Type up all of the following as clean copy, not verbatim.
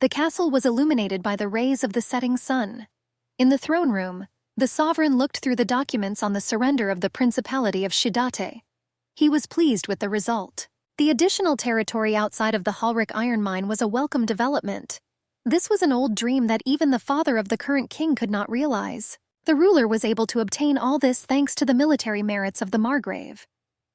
The castle was illuminated by the rays of the setting sun. In the throne room, the sovereign looked through the documents on the surrender of the Principality of Shidate. He was pleased with the result. The additional territory outside of the Halrik iron mine was a welcome development. This was an old dream that even the father of the current king could not realize. The ruler was able to obtain all this thanks to the military merits of the Margrave.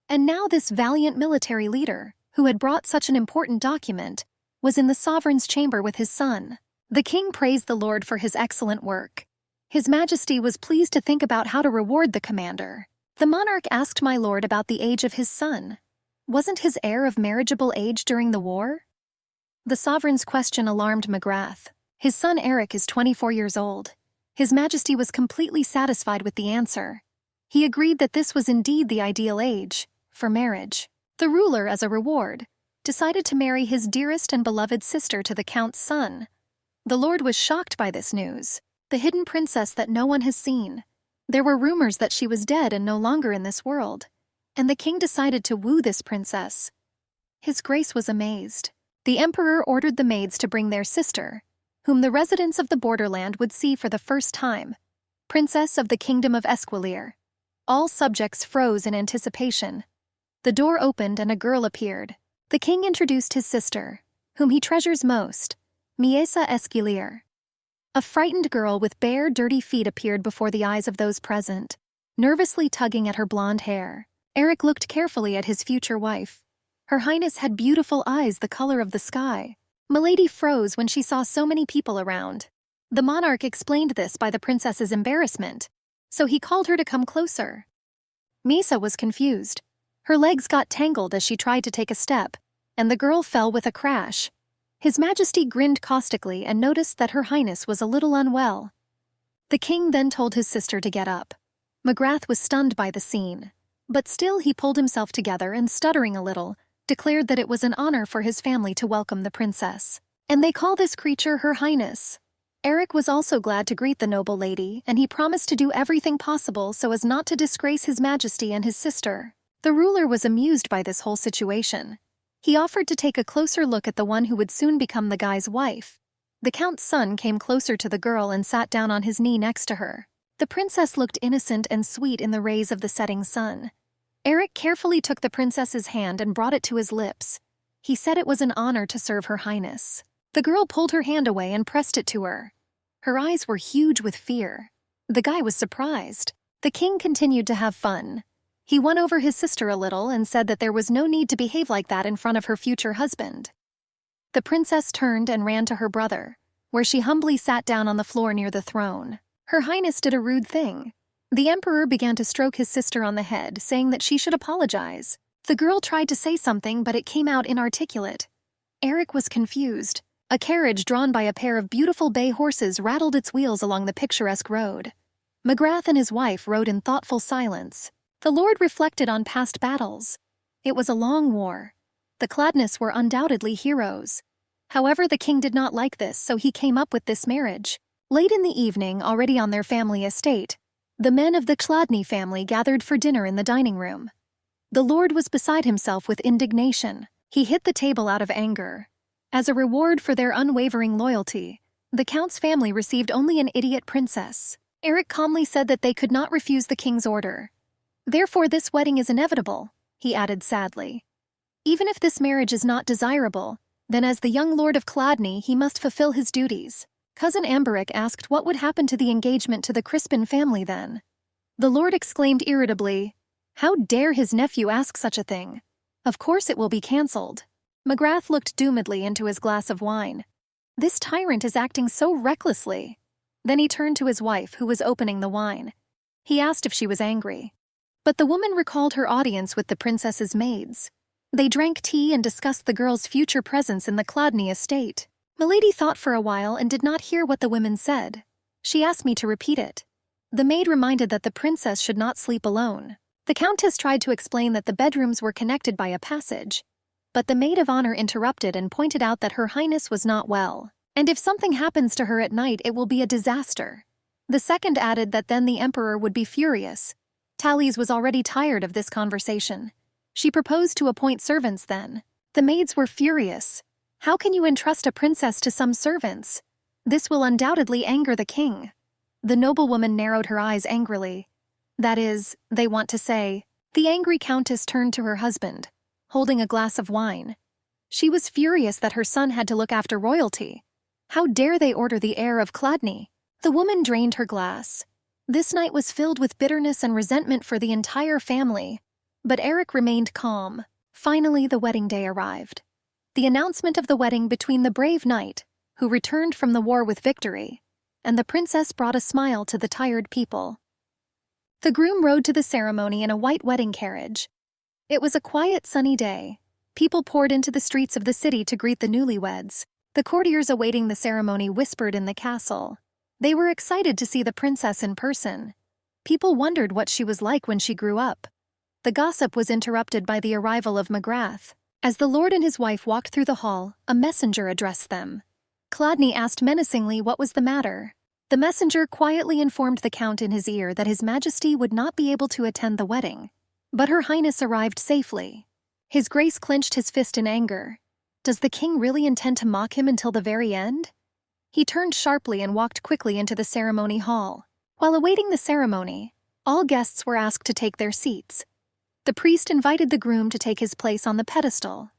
And now this valiant military leader, who had brought such an important document, was in the sovereign's chamber with his son. The king praised the Lord for his excellent work. His Majesty was pleased to think about how to reward the commander. The monarch asked my lord about the age of his son. Wasn't his heir of marriageable age during the war? The sovereign's question alarmed McGrath. His son Eric is 24 years old. His Majesty was completely satisfied with the answer. He agreed that this was indeed the ideal age for marriage. The ruler, as a reward, decided to marry his dearest and beloved sister to the count's son. The lord was shocked by this news. The hidden princess that no one has seen. There were rumors that she was dead and no longer in this world, and the king decided to woo this princess. His Grace was amazed. The emperor ordered the maids to bring their sister, whom the residents of the borderland would see for the first time, Princess of the Kingdom of Esquilier. All subjects froze in anticipation. The door opened and a girl appeared. The king introduced his sister, whom he treasures most, Miesa Esquilier. A frightened girl with bare, dirty feet appeared before the eyes of those present, nervously tugging at her blonde hair. Eric looked carefully at his future wife. Her Highness had beautiful eyes the color of the sky. Milady froze when she saw so many people around. The monarch explained this by the princess's embarrassment, so he called her to come closer. Misa was confused. Her legs got tangled as she tried to take a step, and the girl fell with a crash. His Majesty grinned caustically and noticed that Her Highness was a little unwell. The king then told his sister to get up. McGrath was stunned by the scene, but still he pulled himself together and, stuttering a little, declared that it was an honor for his family to welcome the princess. And they call this creature Her Highness. Eric was also glad to greet the noble lady, and he promised to do everything possible so as not to disgrace His Majesty and his sister. The ruler was amused by this whole situation. He offered to take a closer look at the one who would soon become the guy's wife. The count's son came closer to the girl and sat down on his knee next to her. The princess looked innocent and sweet in the rays of the setting sun. Eric carefully took the princess's hand and brought it to his lips. He said it was an honor to serve Her Highness. The girl pulled her hand away and pressed it to her. Her eyes were huge with fear. The guy was surprised. The king continued to have fun. He won over his sister a little and said that there was no need to behave like that in front of her future husband. The princess turned and ran to her brother, where she humbly sat down on the floor near the throne. Her Highness did a rude thing. The emperor began to stroke his sister on the head, saying that she should apologize. The girl tried to say something, but it came out inarticulate. Eric was confused. A carriage drawn by a pair of beautiful bay horses rattled its wheels along the picturesque road. McGrath and his wife rode in thoughtful silence. The lord reflected on past battles. It was a long war. The Cladnis were undoubtedly heroes. However, the king did not like this, so he came up with this marriage. Late in the evening, already on their family estate, the men of the Chladni family gathered for dinner in the dining room. The lord was beside himself with indignation. He hit the table out of anger. As a reward for their unwavering loyalty, the count's family received only an idiot princess. Eric calmly said that they could not refuse the king's order. Therefore, this wedding is inevitable, he added sadly. Even if this marriage is not desirable, then as the young lord of Chladni, he must fulfill his duties. Cousin Amberic asked what would happen to the engagement to the Crispin family then. The lord exclaimed irritably, "How dare his nephew ask such a thing? Of course it will be cancelled." McGrath looked doomedly into his glass of wine. This tyrant is acting so recklessly. Then he turned to his wife, who was opening the wine. He asked if she was angry. But the woman recalled her audience with the princess's maids. They drank tea and discussed the girl's future presence in the Chladni estate. Milady thought for a while and did not hear what the women said. She asked me to repeat it. The maid reminded that the princess should not sleep alone. The countess tried to explain that the bedrooms were connected by a passage, but the maid of honor interrupted and pointed out that Her Highness was not well, and if something happens to her at night it will be a disaster. The second added that then the emperor would be furious. Talise was already tired of this conversation. She proposed to appoint servants then. The maids were furious. How can you entrust a princess to some servants? This will undoubtedly anger the king." The noblewoman narrowed her eyes angrily. "That is, they want to say." The angry countess turned to her husband, holding a glass of wine. She was furious that her son had to look after royalty. How dare they order the heir of Chladni? The woman drained her glass. This night was filled with bitterness and resentment for the entire family. But Eric remained calm. Finally, the wedding day arrived. The announcement of the wedding between the brave knight, who returned from the war with victory, and the princess brought a smile to the tired people. The groom rode to the ceremony in a white wedding carriage. It was a quiet, sunny day. People poured into the streets of the city to greet the newlyweds. The courtiers awaiting the ceremony whispered in the castle. They were excited to see the princess in person. People wondered what she was like when she grew up. The gossip was interrupted by the arrival of McGrath. As the lord and his wife walked through the hall, a messenger addressed them. Chladni asked menacingly what was the matter. The messenger quietly informed the count in his ear that His Majesty would not be able to attend the wedding. But Her Highness arrived safely. His Grace clenched his fist in anger. Does the king really intend to mock him until the very end? He turned sharply and walked quickly into the ceremony hall. While awaiting the ceremony, all guests were asked to take their seats. The priest invited the groom to take his place on the pedestal.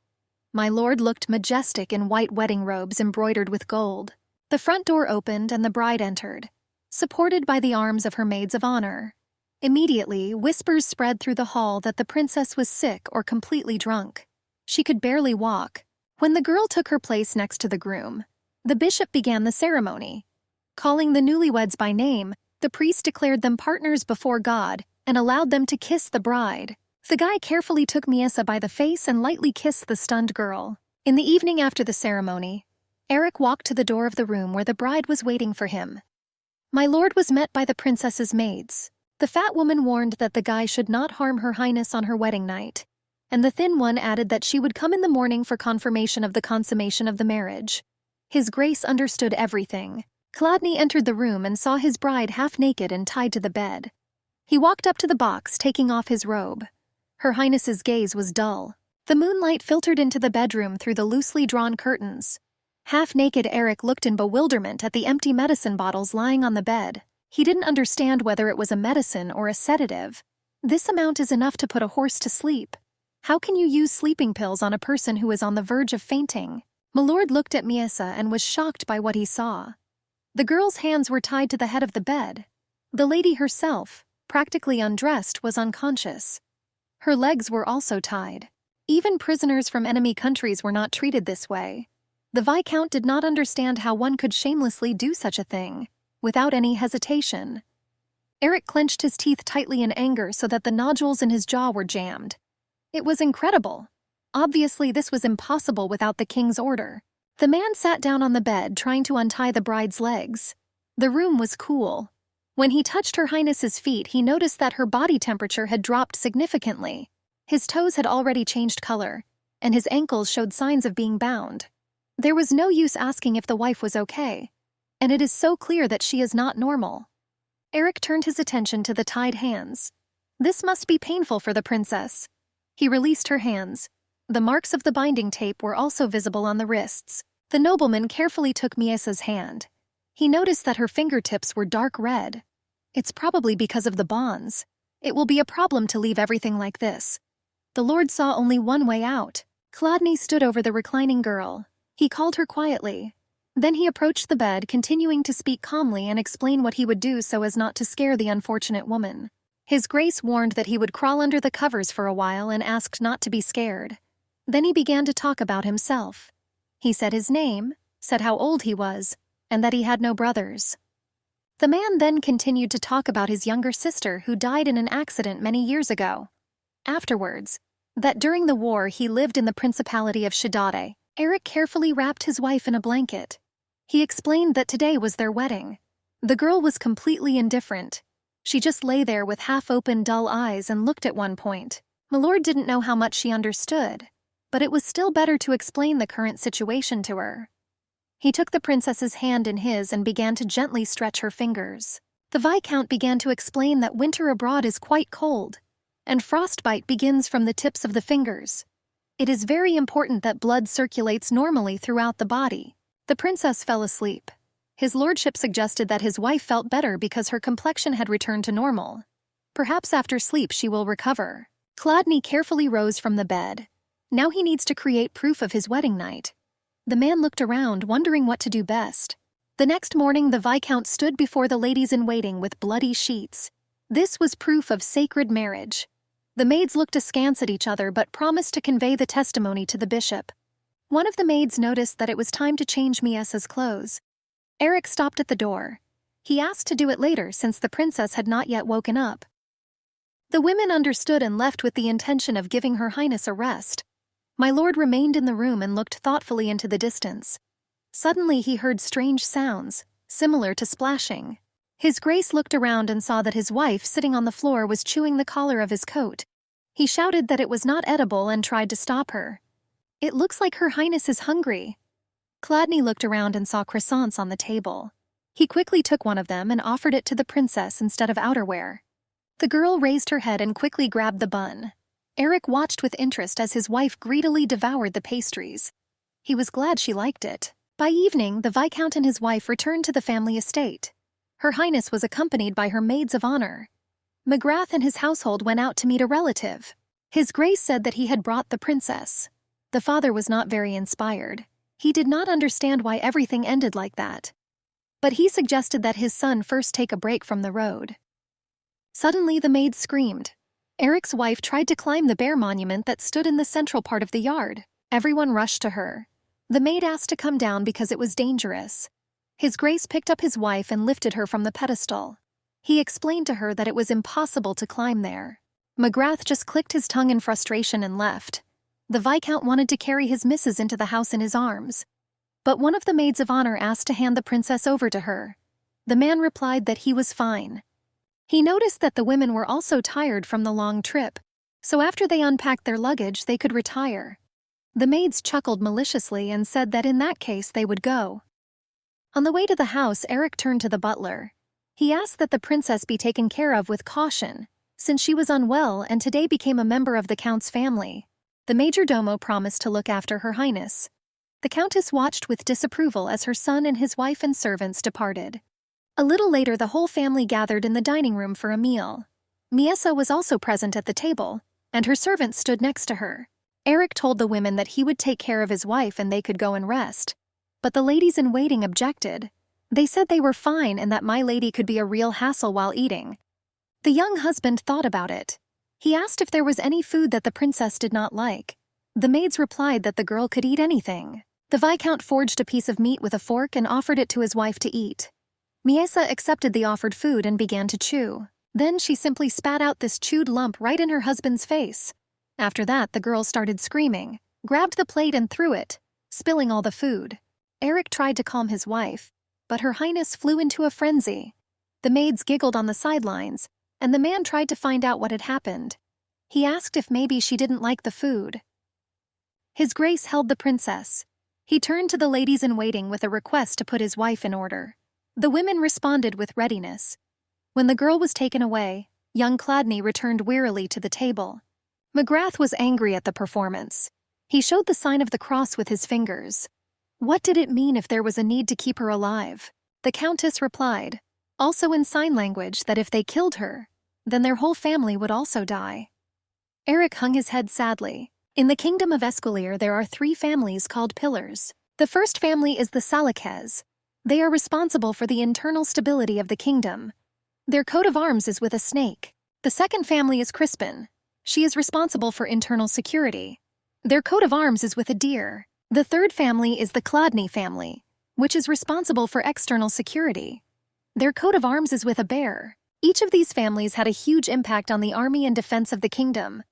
My lord looked majestic in white wedding robes embroidered with gold. The front door opened and the bride entered, supported by the arms of her maids of honor. Immediately, whispers spread through the hall that the princess was sick or completely drunk. She could barely walk. When the girl took her place next to the groom, the bishop began the ceremony. Calling the newlyweds by name, the priest declared them partners before God and allowed them to kiss the bride. The guy carefully took Miesa by the face and lightly kissed the stunned girl. In the evening after the ceremony, Eric walked to the door of the room where the bride was waiting for him. My lord was met by the princess's maids. The fat woman warned that the guy should not harm Her Highness on her wedding night, and the thin one added that she would come in the morning for confirmation of the consummation of the marriage. His Grace understood everything. Chladni entered the room and saw his bride half naked and tied to the bed. He walked up to the box, taking off his robe. Her Highness's gaze was dull. The moonlight filtered into the bedroom through the loosely drawn curtains. Half-naked Eric looked in bewilderment at the empty medicine bottles lying on the bed. He didn't understand whether it was a medicine or a sedative. This amount is enough to put a horse to sleep. How can you use sleeping pills on a person who is on the verge of fainting? Milord looked at Miesa and was shocked by what he saw. The girl's hands were tied to the head of the bed. The lady herself, practically undressed, was unconscious. Her legs were also tied. Even prisoners from enemy countries were not treated this way. The Viscount did not understand how one could shamelessly do such a thing, without any hesitation. Eric clenched his teeth tightly in anger so that the nodules in his jaw were jammed. It was incredible. Obviously, this was impossible without the king's order. The man sat down on the bed, trying to untie the bride's legs. The room was cool. When he touched Her Highness's feet, he noticed that her body temperature had dropped significantly. His toes had already changed color, and his ankles showed signs of being bound. There was no use asking if the wife was okay, and it is so clear that she is not normal. Eric turned his attention to the tied hands. This must be painful for the princess. He released her hands. The marks of the binding tape were also visible on the wrists. The nobleman carefully took Miesa's hand. He noticed that her fingertips were dark red. It's probably because of the bonds. It will be a problem to leave everything like this. The lord saw only one way out. Chladni stood over the reclining girl. He called her quietly. Then he approached the bed, continuing to speak calmly and explain what he would do so as not to scare the unfortunate woman. His Grace warned that he would crawl under the covers for a while and asked not to be scared. Then he began to talk about himself. He said his name, said how old he was, and that he had no brothers. The man then continued to talk about his younger sister who died in an accident many years ago. Afterwards, that during the war he lived in the Principality of Shidate. Eric carefully wrapped his wife in a blanket. He explained that today was their wedding. The girl was completely indifferent. She just lay there with half-open, dull eyes and looked at one point. Milord didn't know how much she understood, but it was still better to explain the current situation to her. He took the princess's hand in his and began to gently stretch her fingers. The Viscount began to explain that winter abroad is quite cold, and frostbite begins from the tips of the fingers. It is very important that blood circulates normally throughout the body. The princess fell asleep. His lordship suggested that his wife felt better because her complexion had returned to normal. Perhaps after sleep she will recover. Chladni carefully rose from the bed. Now he needs to create proof of his wedding night. The man looked around, wondering what to do best. The next morning, the Viscount stood before the ladies-in-waiting with bloody sheets. This was proof of sacred marriage. The maids looked askance at each other but promised to convey the testimony to the bishop. One of the maids noticed that it was time to change Miesa's clothes. Eric stopped at the door. He asked to do it later since the princess had not yet woken up. The women understood and left with the intention of giving Her Highness a rest. My lord remained in the room and looked thoughtfully into the distance. Suddenly he heard strange sounds, similar to splashing. His Grace looked around and saw that his wife, sitting on the floor, was chewing the collar of his coat. He shouted that it was not edible and tried to stop her. "It looks like Her Highness is hungry." Chladni looked around and saw croissants on the table. He quickly took one of them and offered it to the princess instead of outerwear. The girl raised her head and quickly grabbed the bun. Eric watched with interest as his wife greedily devoured the pastries. He was glad she liked it. By evening, the Viscount and his wife returned to the family estate. Her Highness was accompanied by her maids of honor. McGrath and his household went out to meet a relative. His Grace said that he had brought the princess. The father was not very inspired. He did not understand why everything ended like that. But he suggested that his son first take a break from the road. Suddenly the maids screamed. Eric's wife tried to climb the bear monument that stood in the central part of the yard. Everyone rushed to her. The maid asked to come down because it was dangerous. His Grace picked up his wife and lifted her from the pedestal. He explained to her that it was impossible to climb there. McGrath just clicked his tongue in frustration and left. The Viscount wanted to carry his missus into the house in his arms. But one of the maids of honor asked to hand the princess over to her. The man replied that he was fine. He noticed that the women were also tired from the long trip, so after they unpacked their luggage, they could retire. The maids chuckled maliciously and said that in that case they would go. On the way to the house, Eric turned to the butler. He asked that the princess be taken care of with caution, since she was unwell and today became a member of the Count's family. The majordomo promised to look after Her Highness. The Countess watched with disapproval as her son and his wife and servants departed. A little later, the whole family gathered in the dining room for a meal. Miesa was also present at the table, and her servant stood next to her. Eric told the women that he would take care of his wife and they could go and rest. But the ladies-in-waiting objected. They said they were fine and that my lady could be a real hassle while eating. The young husband thought about it. He asked if there was any food that the princess did not like. The maids replied that the girl could eat anything. The Viscount forged a piece of meat with a fork and offered it to his wife to eat. Miesa accepted the offered food and began to chew. Then she simply spat out this chewed lump right in her husband's face. After that, the girl started screaming, grabbed the plate and threw it, spilling all the food. Eric tried to calm his wife, but Her Highness flew into a frenzy. The maids giggled on the sidelines, and the man tried to find out what had happened. He asked if maybe she didn't like the food. His Grace held the princess. He turned to the ladies-in-waiting with a request to put his wife in order. The women responded with readiness. When the girl was taken away, young Chladni returned wearily to the table. McGrath was angry at the performance. He showed the sign of the cross with his fingers. What did it mean if there was a need to keep her alive? The Countess replied, also in sign language, that if they killed her, then their whole family would also die. Eric hung his head sadly. In the kingdom of Esquilier, there are 3 families called pillars. The first family is the Salakes. They are responsible for the internal stability of the kingdom. Their coat of arms is with a snake. The second family is Crispin. She is responsible for internal security. Their coat of arms is with a deer. The third family is the Chladni family, which is responsible for external security. Their coat of arms is with a bear. Each of these families had a huge impact on the army and defense of the kingdom.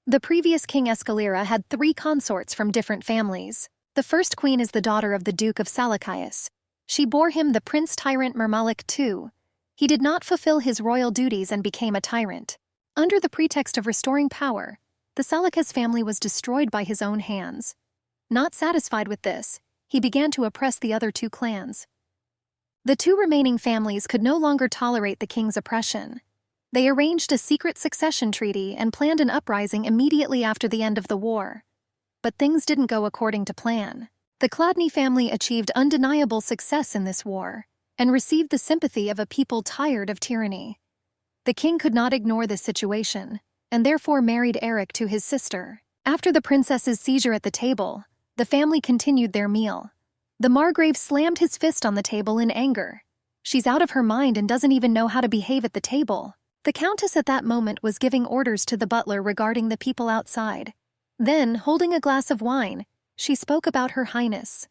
The previous King Escalera had 3 consorts from different families. The first queen is the daughter of the Duke of Salakais. She bore him the Prince Tyrant Mermalik II. He did not fulfill his royal duties and became a tyrant. Under the pretext of restoring power, the Salakais family was destroyed by his own hands. Not satisfied with this, he began to oppress the other 2 clans. The 2 remaining families could no longer tolerate the king's oppression. They arranged a secret succession treaty and planned an uprising immediately after the end of the war. but things didn't go according to plan. The Chladni family achieved undeniable success in this war and received the sympathy of a people tired of tyranny. The king could not ignore this situation, and therefore married Eric to his sister. After the princess's seizure at the table, the family continued their meal. The Margrave slammed his fist on the table in anger. She's out of her mind and doesn't even know how to behave at the table. The countess at that moment was giving orders to the butler regarding the people outside. Then, holding a glass of wine, she spoke about Her Highness.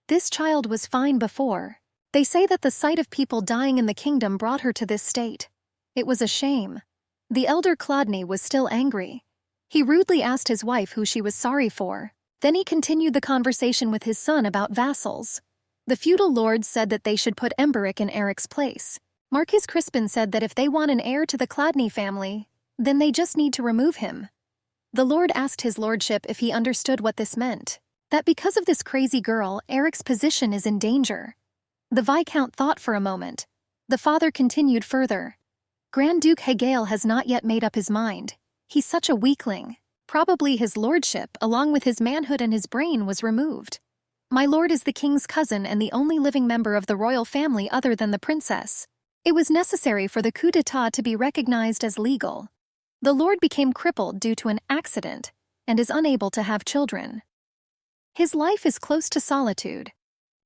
This child was fine before. They say that the sight of people dying in the kingdom brought her to this state. It was a shame. The elder Chladni was still angry. He rudely asked his wife who she was sorry for. Then he continued the conversation with his son about vassals. The feudal lords said that they should put Emberic in Eric's place. Marquis Crispin said that if they want an heir to the Chladni family, then they just need to remove him. The lord asked his lordship if he understood what this meant. That because of this crazy girl, Eric's position is in danger. The Viscount thought for a moment. The father continued further. Grand Duke Hegale has not yet made up his mind. He's such a weakling. Probably his lordship, along with his manhood and his brain, was removed. My lord is the king's cousin and the only living member of the royal family other than the princess. It was necessary for the coup d'état to be recognized as legal. The lord became crippled due to an accident and is unable to have children. His life is close to solitude.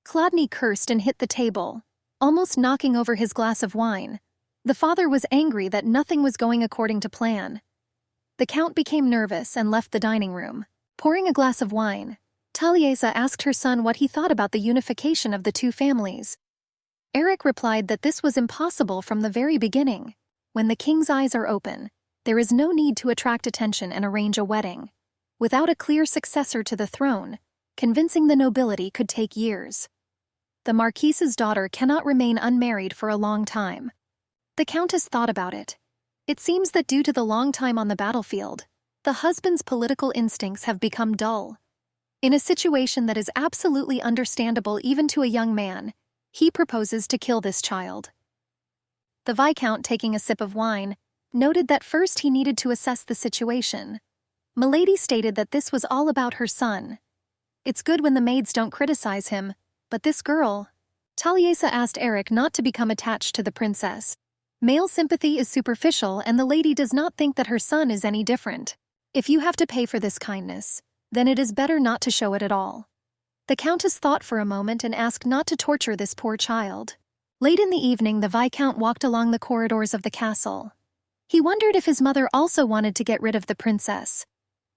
Chladni cursed and hit the table, almost knocking over his glass of wine. The father was angry that nothing was going according to plan. The count became nervous and left the dining room. Pouring a glass of wine, Taliesa asked her son what he thought about the unification of the two families. Eric replied that this was impossible from the very beginning. When the king's eyes are open, there is no need to attract attention and arrange a wedding. Without a clear successor to the throne, convincing the nobility could take years. The marquise's daughter cannot remain unmarried for a long time. The countess thought about it. It seems that due to the long time on the battlefield, the husband's political instincts have become dull. In a situation that is absolutely understandable even to a young man, he proposes to kill this child. The Viscount, taking a sip of wine, noted that first he needed to assess the situation. Milady stated that this was all about her son. It's good when the maids don't criticize him, but this girl... Taliesa asked Eric not to become attached to the princess. Male sympathy is superficial and the lady does not think that her son is any different. If you have to pay for this kindness, then it is better not to show it at all. The countess thought for a moment and asked not to torture this poor child. Late in the evening, the Viscount walked along the corridors of the castle. He wondered if his mother also wanted to get rid of the princess.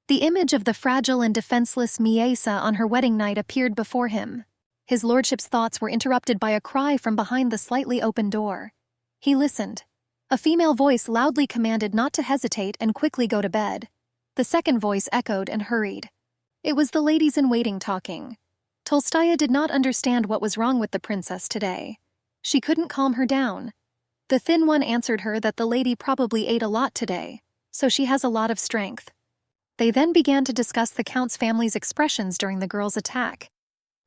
The image of the fragile and defenseless Miesa on her wedding night appeared before him. His lordship's thoughts were interrupted by a cry from behind the slightly open door. He listened. A female voice loudly commanded not to hesitate and quickly go to bed. The second voice echoed and hurried. It was the ladies-in-waiting talking. Tolstaya did not understand what was wrong with the princess today. She couldn't calm her down. The thin one answered her that the lady probably ate a lot today, so she has a lot of strength. They then began to discuss the count's family's expressions during the girl's attack.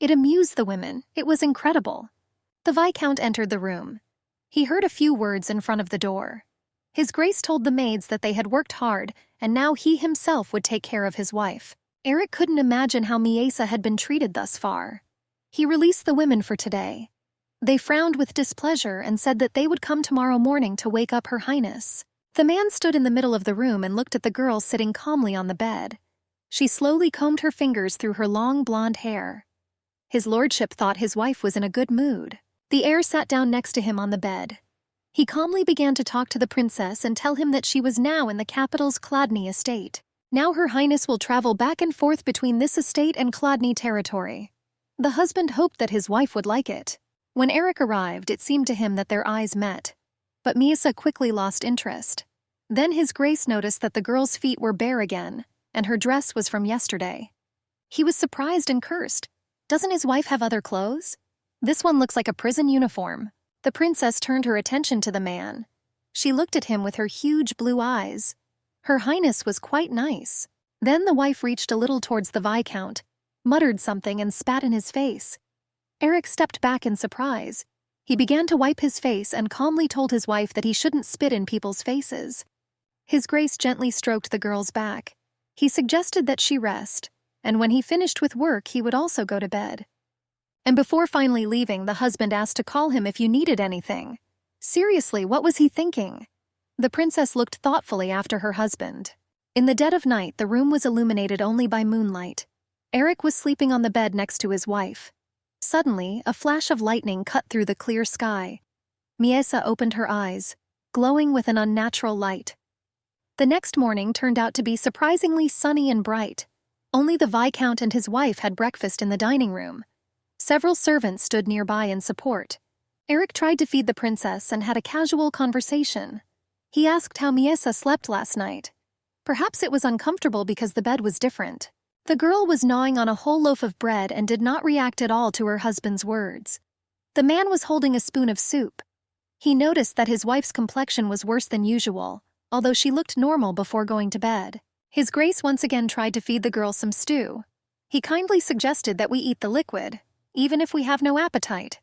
It amused the women. It was incredible. The Viscount entered the room. He heard a few words in front of the door. His Grace told the maids that they had worked hard, and now he himself would take care of his wife. Eric couldn't imagine how Miesa had been treated thus far. He released the women for today. They frowned with displeasure and said that they would come tomorrow morning to wake up Her Highness. The man stood in the middle of the room and looked at the girl sitting calmly on the bed. She slowly combed her fingers through her long blonde hair. His lordship thought his wife was in a good mood. The heir sat down next to him on the bed. He calmly began to talk to the princess and tell him that she was now in the capital's Chladni estate. Now Her Highness will travel back and forth between this estate and Chladni territory. The husband hoped that his wife would like it. When Eric arrived, it seemed to him that their eyes met. But Miesa quickly lost interest. Then His Grace noticed that the girl's feet were bare again, and her dress was from yesterday. He was surprised and cursed. Doesn't his wife have other clothes? This one looks like a prison uniform. The princess turned her attention to the man. She looked at him with her huge blue eyes. Her Highness was quite nice. Then the wife reached a little towards the Viscount, muttered something and spat in his face. Eric stepped back in surprise. He began to wipe his face and calmly told his wife that he shouldn't spit in people's faces. His Grace gently stroked the girl's back. He suggested that she rest. and when he finished with work he would also go to bed. And before finally leaving, the husband asked to call him if you needed anything. Seriously, what was he thinking? The princess looked thoughtfully after her husband. In the dead of night, the room was illuminated only by moonlight. Eric was sleeping on the bed next to his wife. Suddenly, a flash of lightning cut through the clear sky. Miesa opened her eyes, glowing with an unnatural light. The next morning turned out to be surprisingly sunny and bright. Only the Viscount and his wife had breakfast in the dining room. Several servants stood nearby in support. Eric tried to feed the princess and had a casual conversation. He asked how Miesa slept last night. Perhaps it was uncomfortable because the bed was different. The girl was gnawing on a whole loaf of bread and did not react at all to her husband's words. The man was holding a spoon of soup. He noticed that his wife's complexion was worse than usual, although she looked normal before going to bed. His Grace once again tried to feed the girl some stew. He kindly suggested that we eat the liquid, even if we have no appetite,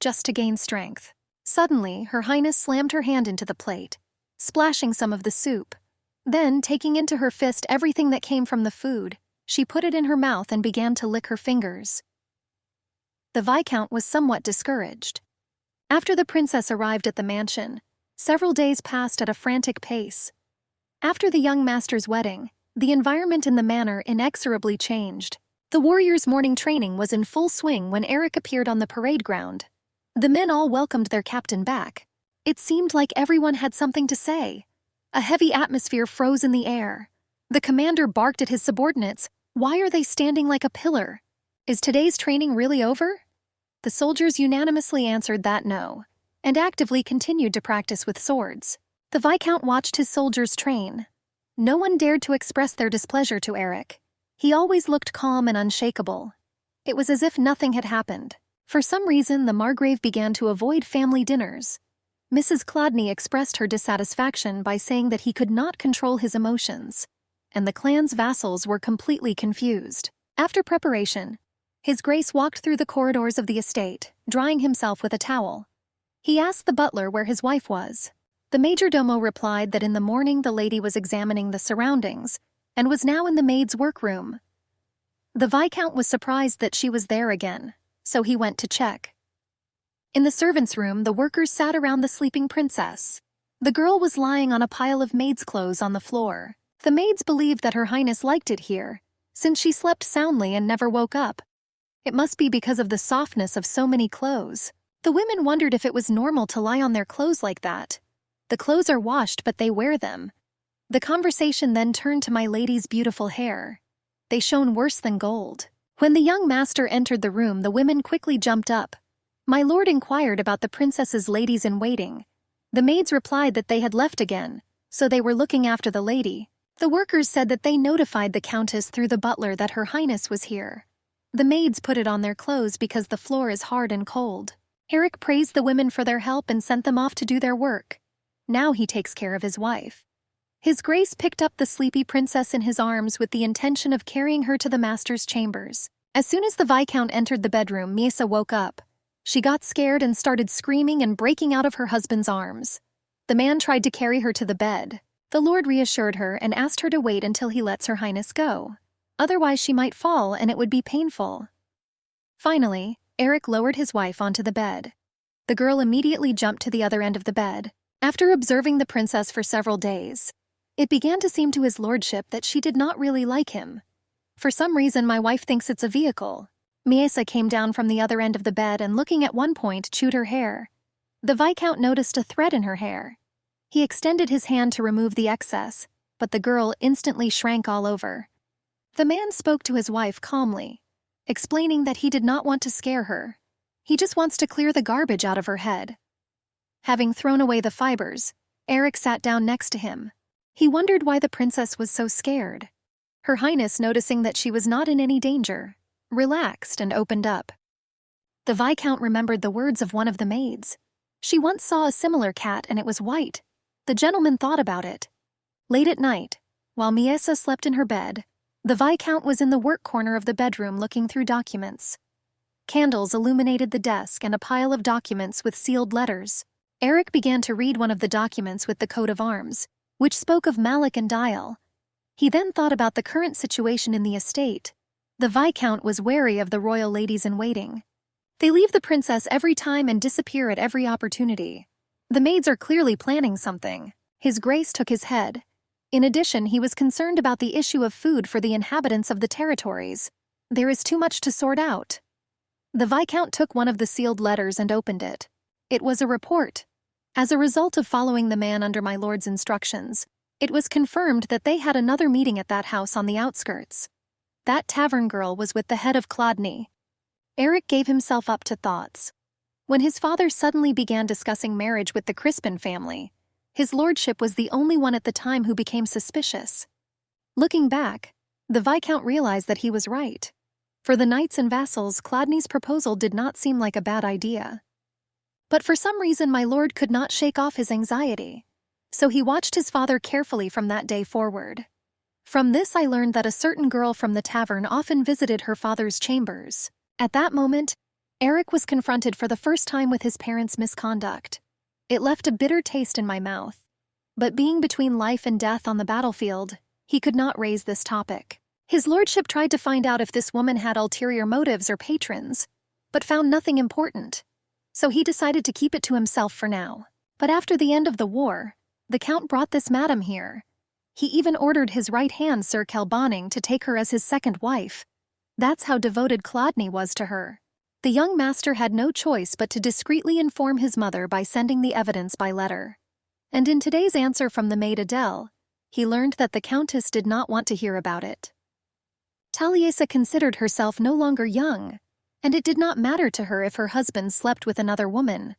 just to gain strength. Suddenly, Her Highness slammed her hand into the plate, splashing some of the soup. Then, taking into her fist everything that came from the food, she put it in her mouth and began to lick her fingers. The Viscount was somewhat discouraged. After the princess arrived at the mansion, several days passed at a frantic pace. After the young master's wedding, the environment in the manor inexorably changed. The warriors' morning training was in full swing when Eric appeared on the parade ground. The men all welcomed their captain back. It seemed like everyone had something to say. A heavy atmosphere froze in the air. The commander barked at his subordinates. Why are they standing like a pillar? Is today's training really over? The soldiers unanimously answered that no, and actively continued to practice with swords. The Viscount watched his soldiers train. No one dared to express their displeasure to Eric. He always looked calm and unshakable. It was as if nothing had happened. For some reason, the Margrave began to avoid family dinners. Mrs. Chladni expressed her dissatisfaction by saying that he could not control his emotions, and the clan's vassals were completely confused. After preparation, His Grace walked through the corridors of the estate, drying himself with a towel. He asked the butler where his wife was. The majordomo replied that in the morning the lady was examining the surroundings and was now in the maid's workroom. The Viscount was surprised that she was there again, so he went to check. In the servants' room, the workers sat around the sleeping princess. The girl was lying on a pile of maid's clothes on the floor. The maids believed that Her Highness liked it here, since she slept soundly and never woke up. It must be because of the softness of so many clothes. The women wondered if it was normal to lie on their clothes like that. The clothes are washed, but they wear them. The conversation then turned to my lady's beautiful hair. They shone worse than gold. When the young master entered the room, the women quickly jumped up. My lord inquired about the princess's ladies-in-waiting. The maids replied that they had left again, so they were looking after the lady. The workers said that they notified the countess through the butler that Her Highness was here. The maids put it on their clothes because the floor is hard and cold. Eric praised the women for their help and sent them off to do their work. Now he takes care of his wife. His Grace picked up the sleepy princess in his arms with the intention of carrying her to the master's chambers. As soon as the Viscount entered the bedroom, Miesa woke up. She got scared and started screaming and breaking out of her husband's arms. The man tried to carry her to the bed. The Lord reassured her and asked her to wait until he lets Her Highness go. Otherwise she might fall and it would be painful. Finally, Eric lowered his wife onto the bed. The girl immediately jumped to the other end of the bed. After observing the princess for several days, it began to seem to his lordship that she did not really like him. For some reason, my wife thinks it's a vehicle. Miesa came down from the other end of the bed and looking at one point chewed her hair. The Viscount noticed a thread in her hair. He extended his hand to remove the excess, but the girl instantly shrank all over. The man spoke to his wife calmly, explaining that he did not want to scare her. He just wants to clear the garbage out of her head. Having thrown away the fibers, Eric sat down next to him. He wondered why the princess was so scared. Her Highness, noticing that she was not in any danger, relaxed and opened up. The Viscount remembered the words of one of the maids. She once saw a similar cat and it was white. The gentleman thought about it. Late at night, while Miesa slept in her bed, the Viscount was in the work corner of the bedroom looking through documents. Candles illuminated the desk and a pile of documents with sealed letters. Eric began to read one of the documents with the coat of arms, which spoke of Malik and Dial. He then thought about the current situation in the estate. The Viscount was wary of the royal ladies-in-waiting. They leave the princess every time and disappear at every opportunity. The maids are clearly planning something. His Grace took his head. In addition, he was concerned about the issue of food for the inhabitants of the territories. There is too much to sort out. The Viscount took one of the sealed letters and opened it. It was a report. As a result of following the man under my lord's instructions, it was confirmed that they had another meeting at that house on the outskirts. That tavern girl was with the head of Clodney. Eric gave himself up to thoughts. When his father suddenly began discussing marriage with the Crispin family, his lordship was the only one at the time who became suspicious. Looking back, the Viscount realized that he was right. For the knights and vassals, Clodney's proposal did not seem like a bad idea. But for some reason my lord could not shake off his anxiety, so he watched his father carefully from that day forward. From this I learned that a certain girl from the tavern often visited her father's chambers. At that moment, Eric was confronted for the first time with his parents' misconduct. It left a bitter taste in my mouth. But being between life and death on the battlefield, he could not raise this topic. His lordship tried to find out if this woman had ulterior motives or patrons, but found nothing important. So he decided to keep it to himself for now. But after the end of the war, the Count brought this madam here. He even ordered his right hand, Sir Kelbonning, to take her as his second wife. That's how devoted Clodney was to her. The young master had no choice but to discreetly inform his mother by sending the evidence by letter. And in today's answer from the maid Adele, he learned that the Countess did not want to hear about it. Taliesa considered herself no longer young, and it did not matter to her if her husband slept with another woman.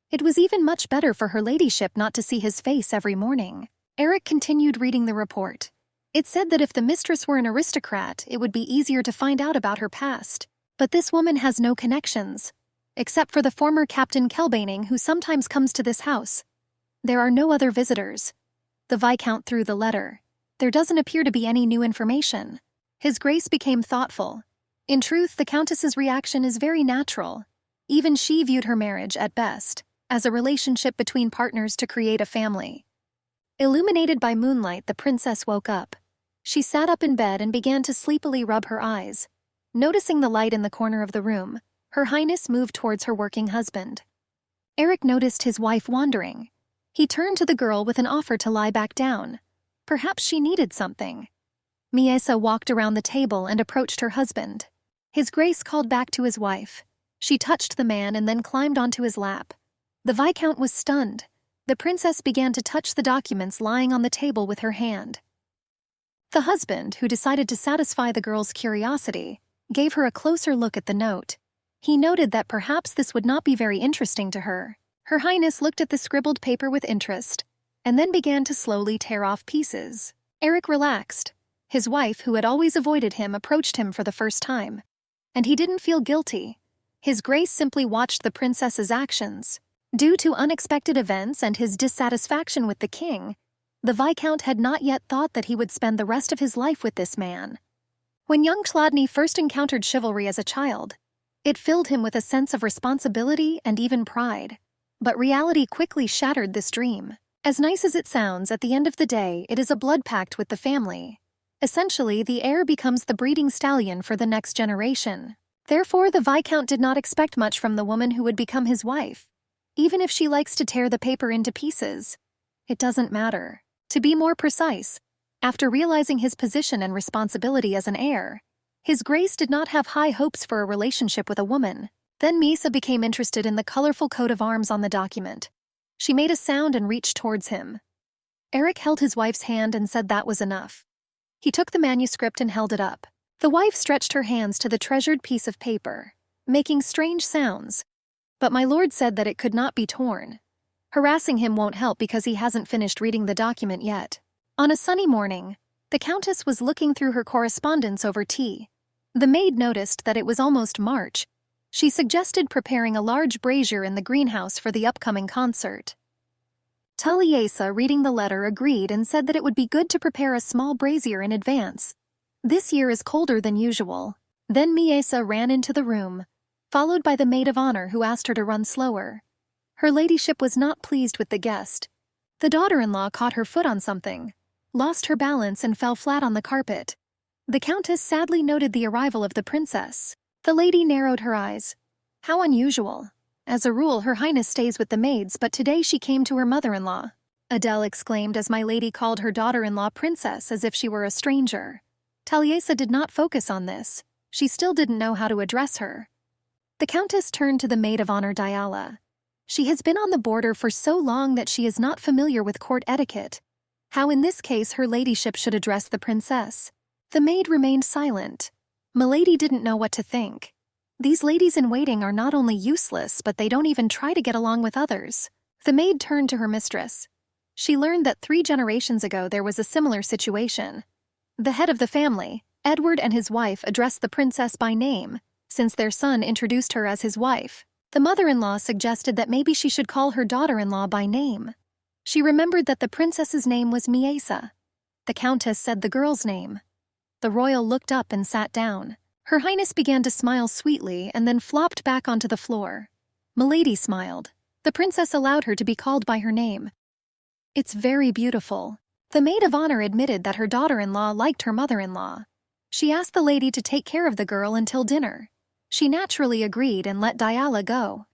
It was even much better for her ladyship not to see his face every morning. Eric continued reading the report. It said that if the mistress were an aristocrat, it would be easier to find out about her past. But this woman has no connections, except for the former Captain Kelbaining who sometimes comes to this house. There are no other visitors. The Viscount threw the letter. There doesn't appear to be any new information. His Grace became thoughtful. In truth, the Countess's reaction is very natural. Even she viewed her marriage, at best, as a relationship between partners to create a family. Illuminated by moonlight, the princess woke up. She sat up in bed and began to sleepily rub her eyes. Noticing the light in the corner of the room, Her Highness moved towards her working husband. Eric noticed his wife wandering. He turned to the girl with an offer to lie back down. Perhaps she needed something. Miesa walked around the table and approached her husband. His Grace called back to his wife. She touched the man and then climbed onto his lap. The Viscount was stunned. The princess began to touch the documents lying on the table with her hand. The husband, who decided to satisfy the girl's curiosity, gave her a closer look at the note. He noted that perhaps this would not be very interesting to her. Her Highness looked at the scribbled paper with interest, and then began to slowly tear off pieces. Eric relaxed. His wife, who had always avoided him, approached him for the first time. And he didn't feel guilty. His Grace simply watched the princess's actions. Due to unexpected events and his dissatisfaction with the king, the Viscount had not yet thought that he would spend the rest of his life with this man. When young Clodney first encountered chivalry as a child, it filled him with a sense of responsibility and even pride. But reality quickly shattered this dream. As nice as it sounds, at the end of the day, it is a blood pact with the family. Essentially, the heir becomes the breeding stallion for the next generation. Therefore, the Viscount did not expect much from the woman who would become his wife. Even if she likes to tear the paper into pieces, it doesn't matter. To be more precise, after realizing his position and responsibility as an heir, His Grace did not have high hopes for a relationship with a woman. Then Misa became interested in the colorful coat of arms on the document. She made a sound and reached towards him. Eric held his wife's hand and said that was enough. He took the manuscript and held it up. The wife stretched her hands to the treasured piece of paper, making strange sounds. But my lord said that it could not be torn. Harassing him won't help because he hasn't finished reading the document yet. On a sunny morning, the Countess was looking through her correspondence over tea. The maid noticed that it was almost March. She suggested preparing a large brazier in the greenhouse for the upcoming concert. Taliesa, reading the letter, agreed and said that it would be good to prepare a small brazier in advance. This year is colder than usual. Then Miesa ran into the room, followed by the maid of honor who asked her to run slower. Her ladyship was not pleased with the guest. The daughter-in-law caught her foot on something, lost her balance and fell flat on the carpet. The countess sadly noted the arrival of the princess. The lady narrowed her eyes. How unusual. As a rule, Her Highness stays with the maids, but today she came to her mother-in-law. Adele exclaimed as my lady called her daughter-in-law princess as if she were a stranger. Taliesa did not focus on this. She still didn't know how to address her. The countess turned to the maid of honor Diala. She has been on the border for so long that she is not familiar with court etiquette. How in this case her ladyship should address the princess? The maid remained silent. Milady didn't know what to think. These ladies-in-waiting are not only useless, but they don't even try to get along with others. The maid turned to her mistress. She learned that 3 generations ago there was a similar situation. The head of the family, Edward, and his wife addressed the princess by name, since their son introduced her as his wife. The mother-in-law suggested that maybe she should call her daughter-in-law by name. She remembered that the princess's name was Miesa. The countess said the girl's name. The royal looked up and sat down. Her Highness began to smile sweetly and then flopped back onto the floor. Milady smiled. The princess allowed her to be called by her name. It's very beautiful. The maid of honor admitted that her daughter-in-law liked her mother-in-law. She asked the lady to take care of the girl until dinner. She naturally agreed and let Diala go.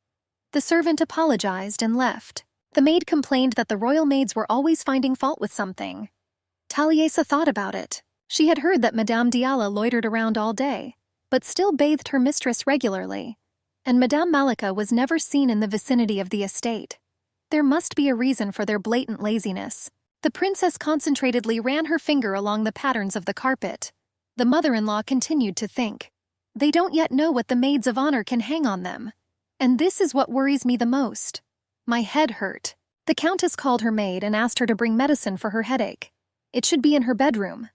The servant apologized and left. The maid complained that the royal maids were always finding fault with something. Taliesa thought about it. She had heard that Madame Diala loitered around all day, but still bathed her mistress regularly, and Madame Malika was never seen in the vicinity of the estate. There must be a reason for their blatant laziness. The princess concentratedly ran her finger along the patterns of the carpet. The mother-in-law continued to think. They don't yet know what the maids of honor can hang on them. And this is what worries me the most. My head hurt. The countess called her maid and asked her to bring medicine for her headache. It should be in her bedroom.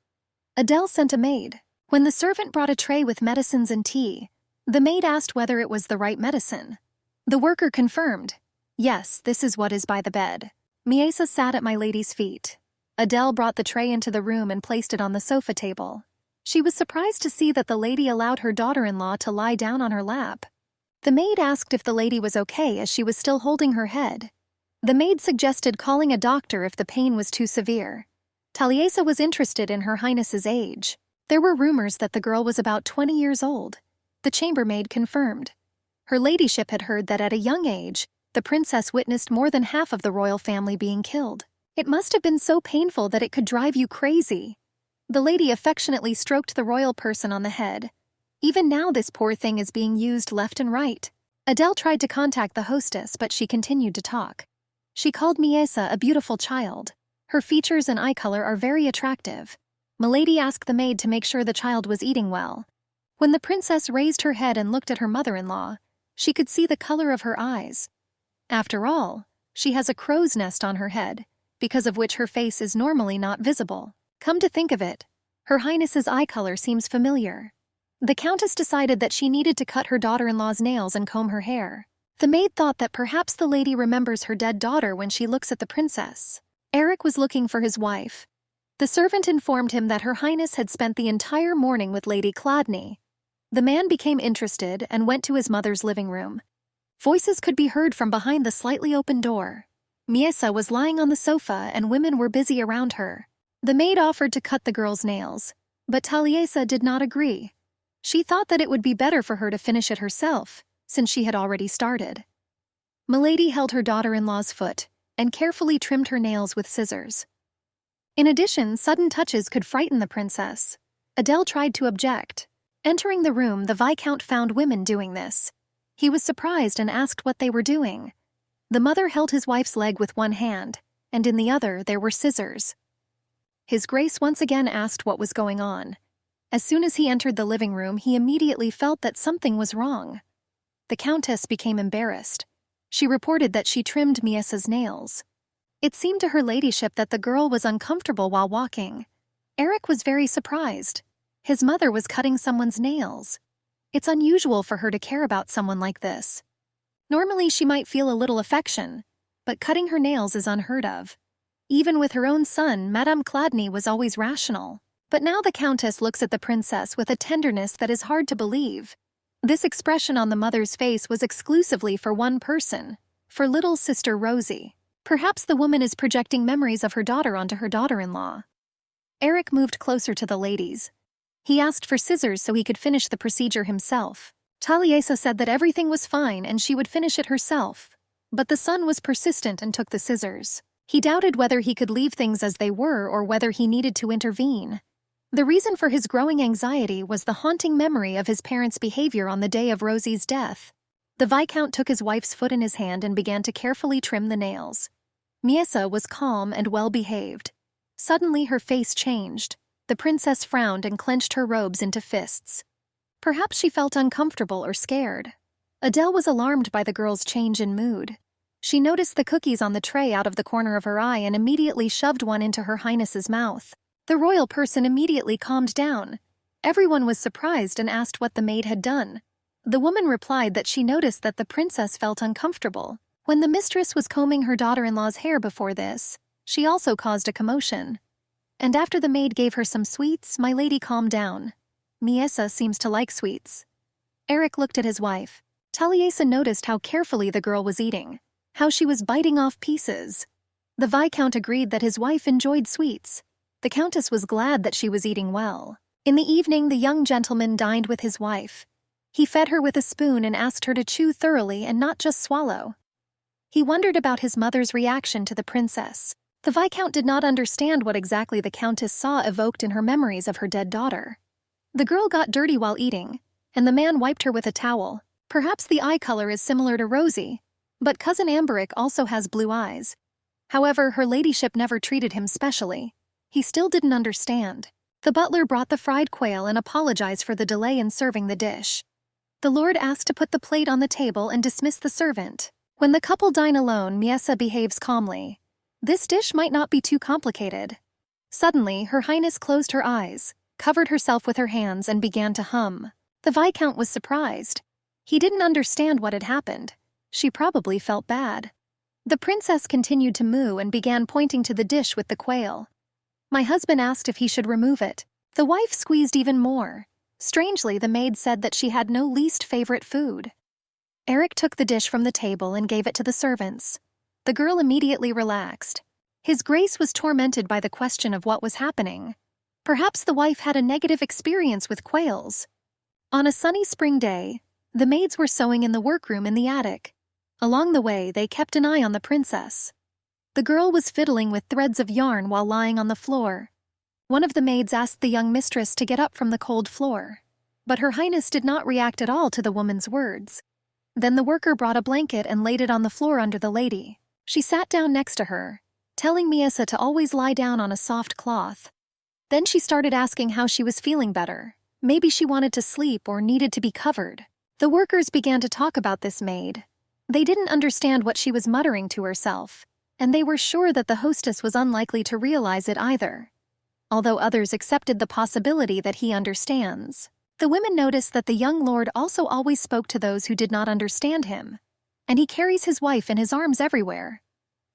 Adele sent a maid. When the servant brought a tray with medicines and tea, the maid asked whether it was the right medicine. The worker confirmed. Yes, this is what is by the bed. Miesa sat at my lady's feet. Adele brought the tray into the room and placed it on the sofa table. She was surprised to see that the lady allowed her daughter-in-law to lie down on her lap. The maid asked if the lady was okay as she was still holding her head. The maid suggested calling a doctor if the pain was too severe. Taliesa was interested in Her Highness's age. There were rumors that the girl was about 20 years old. The chambermaid confirmed. Her ladyship had heard that at a young age, the princess witnessed more than half of the royal family being killed. It must have been so painful that it could drive you crazy. The lady affectionately stroked the royal person on the head. Even now this poor thing is being used left and right. Adele tried to contact the hostess, but she continued to talk. She called Miesa a beautiful child. Her features and eye color are very attractive. Milady asked the maid to make sure the child was eating well. When the princess raised her head and looked at her mother-in-law, she could see the color of her eyes. After all, she has a crow's nest on her head, because of which her face is normally not visible. Come to think of it, Her Highness's eye color seems familiar. The countess decided that she needed to cut her daughter-in-law's nails and comb her hair. The maid thought that perhaps the lady remembers her dead daughter when she looks at the princess. Eric was looking for his wife. The servant informed him that Her Highness had spent the entire morning with Lady Chladni. The man became interested and went to his mother's living room. Voices could be heard from behind the slightly open door. Miesa was lying on the sofa and women were busy around her. The maid offered to cut the girl's nails, but Taliesa did not agree. She thought that it would be better for her to finish it herself, since she had already started. Milady held her daughter-in-law's foot and carefully trimmed her nails with scissors. In addition, sudden touches could frighten the princess. Adele tried to object. Entering the room, the Viscount found women doing this. He was surprised and asked what they were doing. The mother held his wife's leg with one hand, and in the other there were scissors. His Grace once again asked what was going on. As soon as he entered the living room, he immediately felt that something was wrong. The countess became embarrassed. She reported that she trimmed Miesa's nails. It seemed to her ladyship that the girl was uncomfortable while walking. Eric was very surprised. His mother was cutting someone's nails. It's unusual for her to care about someone like this. Normally she might feel a little affection, but cutting her nails is unheard of. Even with her own son, Madame Chladni was always rational. But now the countess looks at the princess with a tenderness that is hard to believe. This expression on the mother's face was exclusively for one person, for little sister Rosie. Perhaps the woman is projecting memories of her daughter onto her daughter-in-law. Eric moved closer to the ladies. He asked for scissors so he could finish the procedure himself. Taliesa said that everything was fine and she would finish it herself. But the son was persistent and took the scissors. He doubted whether he could leave things as they were or whether he needed to intervene. The reason for his growing anxiety was the haunting memory of his parents' behavior on the day of Rosie's death. The Viscount took his wife's foot in his hand and began to carefully trim the nails. Miesa was calm and well-behaved. Suddenly her face changed. The princess frowned and clenched her robes into fists. Perhaps she felt uncomfortable or scared. Adele was alarmed by the girl's change in mood. She noticed the cookies on the tray out of the corner of her eye and immediately shoved one into Her Highness's mouth. The royal person immediately calmed down. Everyone was surprised and asked what the maid had done. The woman replied that she noticed that the princess felt uncomfortable. When the mistress was combing her daughter-in-law's hair before this, she also caused a commotion. And after the maid gave her some sweets, my lady calmed down. Miesa seems to like sweets. Eric looked at his wife. Taliesa noticed how carefully the girl was eating, how she was biting off pieces. The Viscount agreed that his wife enjoyed sweets. The Countess was glad that she was eating well. In the evening, the young gentleman dined with his wife. He fed her with a spoon and asked her to chew thoroughly and not just swallow. He wondered about his mother's reaction to the princess. The Viscount did not understand what exactly the Countess saw evoked in her memories of her dead daughter. The girl got dirty while eating, and the man wiped her with a towel. Perhaps the eye color is similar to Rosie, but Cousin Amberic also has blue eyes. However, her ladyship never treated him specially. He still didn't understand. The butler brought the fried quail and apologized for the delay in serving the dish. The lord asked to put the plate on the table and dismiss the servant. When the couple dine alone, Miesa behaves calmly. This dish might not be too complicated. Suddenly, Her Highness closed her eyes, covered herself with her hands, and began to hum. The Viscount was surprised. He didn't understand what had happened. She probably felt bad. The princess continued to moo and began pointing to the dish with the quail. My husband asked if he should remove it. The wife squeezed even more. Strangely, the maid said that she had no least favorite food. Eric took the dish from the table and gave it to the servants. The girl immediately relaxed. His Grace was tormented by the question of what was happening. Perhaps the wife had a negative experience with quails. On a sunny spring day, the maids were sewing in the workroom in the attic. Along the way, they kept an eye on the princess. The girl was fiddling with threads of yarn while lying on the floor. One of the maids asked the young mistress to get up from the cold floor, but Her Highness did not react at all to the woman's words. Then the worker brought a blanket and laid it on the floor under the lady. She sat down next to her, telling Miesa to always lie down on a soft cloth. Then she started asking how she was feeling better. Maybe she wanted to sleep or needed to be covered. The workers began to talk about this maid. They didn't understand what she was muttering to herself, and they were sure that the hostess was unlikely to realize it either. Although others accepted the possibility that he understands. The women noticed that the young lord also always spoke to those who did not understand him, and he carries his wife in his arms everywhere.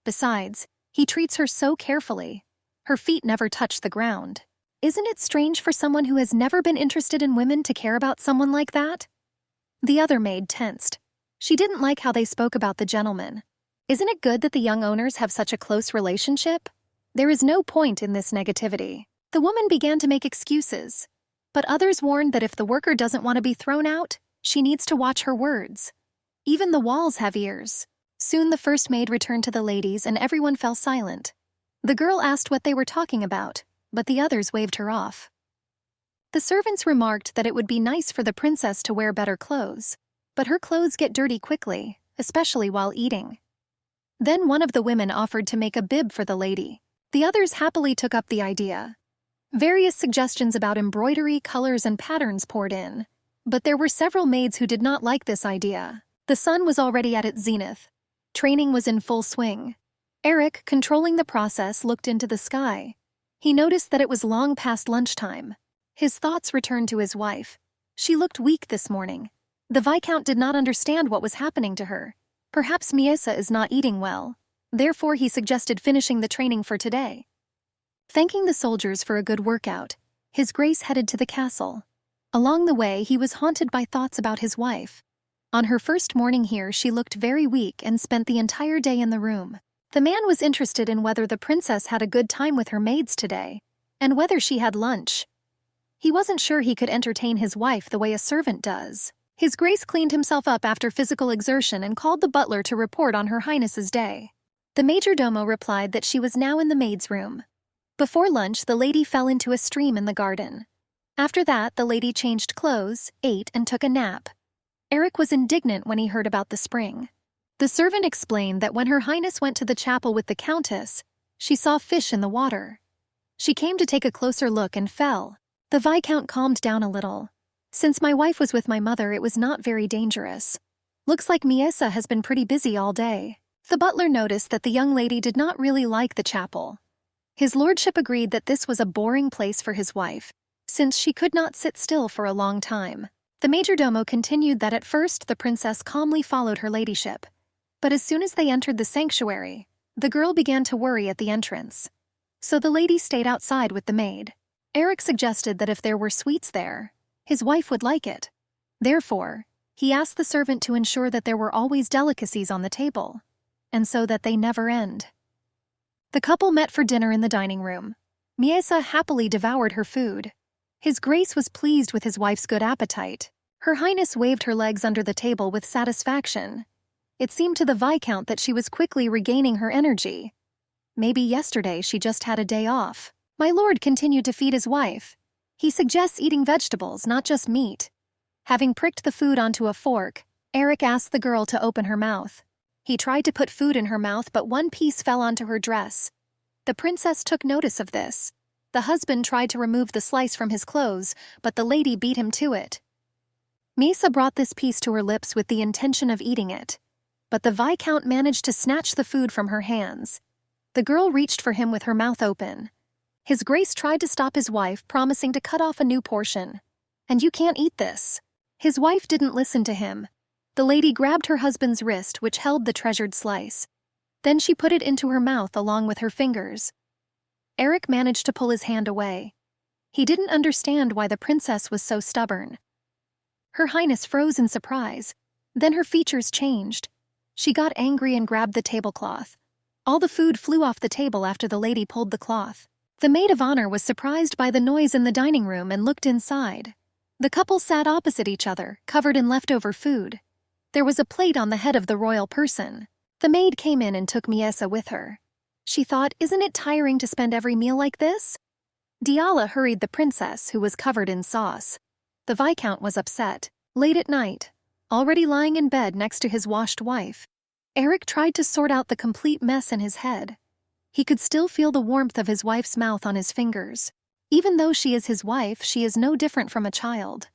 Besides, he treats her so carefully. Her feet never touch the ground. Isn't it strange for someone who has never been interested in women to care about someone like that? The other maid tensed. She didn't like how they spoke about the gentleman. Isn't it good that the young owners have such a close relationship? There is no point in this negativity. The woman began to make excuses, but others warned that if the worker doesn't want to be thrown out, she needs to watch her words. Even the walls have ears. Soon the first maid returned to the ladies and everyone fell silent. The girl asked what they were talking about, but the others waved her off. The servants remarked that it would be nice for the princess to wear better clothes, but her clothes get dirty quickly, especially while eating. Then one of the women offered to make a bib for the lady. The others happily took up the idea. Various suggestions about embroidery, colors, and patterns poured in, but there were several maids who did not like this idea. The sun was already at its zenith. Training was in full swing. Eric, controlling the process, looked into the sky. He noticed that it was long past lunchtime. His thoughts returned to his wife. She looked weak this morning. The Viscount did not understand what was happening to her. Perhaps Miesa is not eating well. Therefore, he suggested finishing the training for today. Thanking the soldiers for a good workout, His Grace headed to the castle. Along the way, he was haunted by thoughts about his wife. On her first morning here, she looked very weak and spent the entire day in the room. The man was interested in whether the princess had a good time with her maids today, and whether she had lunch. He wasn't sure he could entertain his wife the way a servant does. His Grace cleaned himself up after physical exertion and called the butler to report on Her Highness's day. The majordomo replied that she was now in the maid's room. Before lunch, the lady fell into a stream in the garden. After that, the lady changed clothes, ate, and took a nap. Eric was indignant when he heard about the spring. The servant explained that when Her Highness went to the chapel with the Countess, she saw fish in the water. She came to take a closer look and fell. The Viscount calmed down a little. Since my wife was with my mother, it was not very dangerous. Looks like Miesa has been pretty busy all day. The butler noticed that the young lady did not really like the chapel. His lordship agreed that this was a boring place for his wife, since she could not sit still for a long time. The majordomo continued that at first the princess calmly followed her ladyship, but as soon as they entered the sanctuary, the girl began to worry at the entrance. So the lady stayed outside with the maid. Eric suggested that if there were sweets there, his wife would like it. Therefore, he asked the servant to ensure that there were always delicacies on the table, and so that they never end. The couple met for dinner in the dining room. Miesa happily devoured her food. His Grace was pleased with his wife's good appetite. Her Highness waved her legs under the table with satisfaction. It seemed to the Viscount that she was quickly regaining her energy. Maybe yesterday she just had a day off. My lord continued to feed his wife. He suggests eating vegetables, not just meat. Having pricked the food onto a fork, Eric asked the girl to open her mouth. He tried to put food in her mouth, but one piece fell onto her dress. The princess took notice of this. The husband tried to remove the slice from his clothes, but the lady beat him to it. Miesa brought this piece to her lips with the intention of eating it, but the Viscount managed to snatch the food from her hands. The girl reached for him with her mouth open. His Grace tried to stop his wife, promising to cut off a new portion. "And you can't eat this." His wife didn't listen to him. The lady grabbed her husband's wrist, which held the treasured slice. Then she put it into her mouth along with her fingers. Eric managed to pull his hand away. He didn't understand why the princess was so stubborn. Her Highness froze in surprise. Then her features changed. She got angry and grabbed the tablecloth. All the food flew off the table after the lady pulled the cloth. The maid of honor was surprised by the noise in the dining room and looked inside. The couple sat opposite each other, covered in leftover food. There was a plate on the head of the royal person. The maid came in and took Miesa with her. She thought, isn't it tiring to spend every meal like this? Diala hurried the princess, who was covered in sauce. The Viscount was upset. Late at night, already lying in bed next to his washed wife, Eric tried to sort out the complete mess in his head. He could still feel the warmth of his wife's mouth on his fingers. Even though she is his wife, she is no different from a child.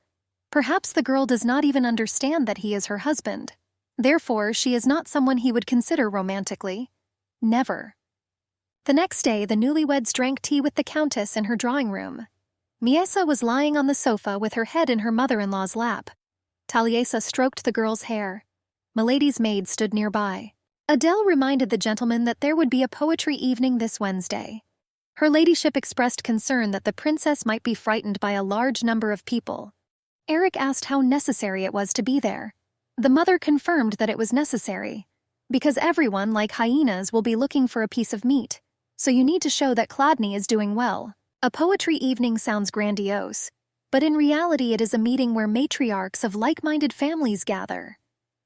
Perhaps the girl does not even understand that he is her husband. Therefore, she is not someone he would consider romantically. Never. The next day, the newlyweds drank tea with the Countess in her drawing room. Miesa was lying on the sofa with her head in her mother-in-law's lap. Taliesa stroked the girl's hair. Milady's maid stood nearby. Adele reminded the gentleman that there would be a poetry evening this Wednesday. Her ladyship expressed concern that the princess might be frightened by a large number of people. Eric asked how necessary it was to be there. The mother confirmed that it was necessary, because everyone, like hyenas, will be looking for a piece of meat, so you need to show that Chladni is doing well. A poetry evening sounds grandiose, but in reality it is a meeting where matriarchs of like-minded families gather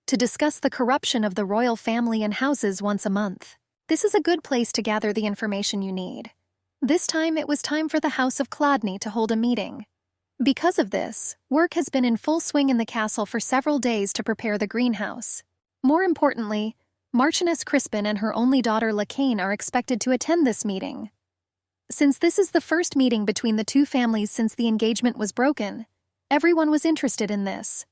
to discuss the corruption of the royal family and houses once a month. This is a good place to gather the information you need. This time it was time for the House of Chladni to hold a meeting. Because of this, work has been in full swing in the castle for several days to prepare the greenhouse. More importantly, Marchioness Crispin and her only daughter Lacane are expected to attend this meeting. Since this is the first meeting between the two families since the engagement was broken, everyone was interested in this.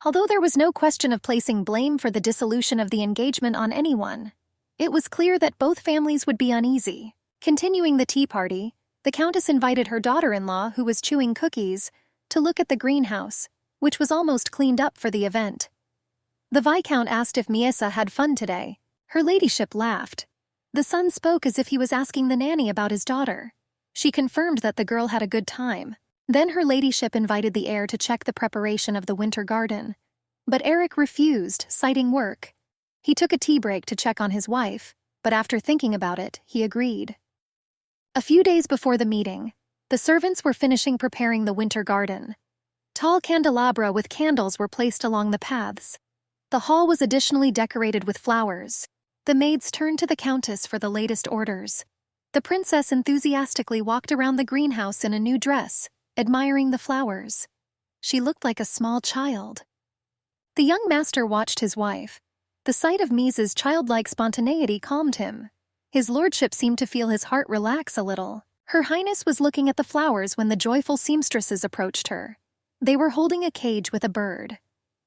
Although there was no question of placing blame for the dissolution of the engagement on anyone, it was clear that both families would be uneasy. Continuing the tea party, the Countess invited her daughter-in-law, who was chewing cookies, to look at the greenhouse, which was almost cleaned up for the event. The Viscount asked if Miesa had fun today. Her ladyship laughed. The son spoke as if he was asking the nanny about his daughter. She confirmed that the girl had a good time. Then her ladyship invited the heir to check the preparation of the winter garden. But Eric refused, citing work. He took a tea break to check on his wife, but after thinking about it, he agreed. A few days before the meeting, The servants were finishing preparing the winter garden. Tall candelabra with candles were placed along the paths. The hall was additionally decorated with flowers. The maids turned to the countess for the latest orders. The princess enthusiastically walked around the greenhouse in a new dress, admiring the flowers. She looked like a small child. The young master watched his wife. The sight of Misa's childlike spontaneity calmed him. His lordship seemed to feel his heart relax a little. Her Highness was looking at the flowers when the joyful seamstresses approached her. They were holding a cage with a bird.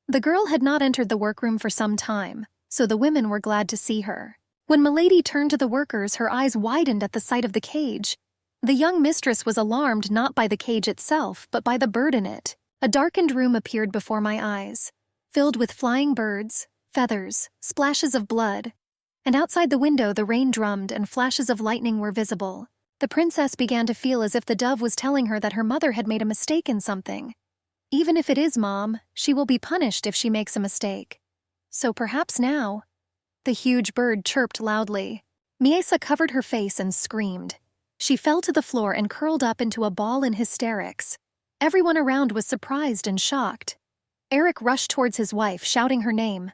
The girl had not entered the workroom for some time, so the women were glad to see her. When Milady turned to the workers, her eyes widened at the sight of the cage. The young mistress was alarmed not by the cage itself, but by the bird in it. A darkened room appeared before my eyes, filled with flying birds, feathers, splashes of blood. And outside the window the rain drummed and flashes of lightning were visible. The princess began to feel as if the dove was telling her that her mother had made a mistake in something. Even if it is Mom, she will be punished if she makes a mistake. So perhaps now. The huge bird chirped loudly. Miesa covered her face and screamed. She fell to the floor and curled up into a ball in hysterics. Everyone around was surprised and shocked. Eric rushed towards his wife, shouting her name.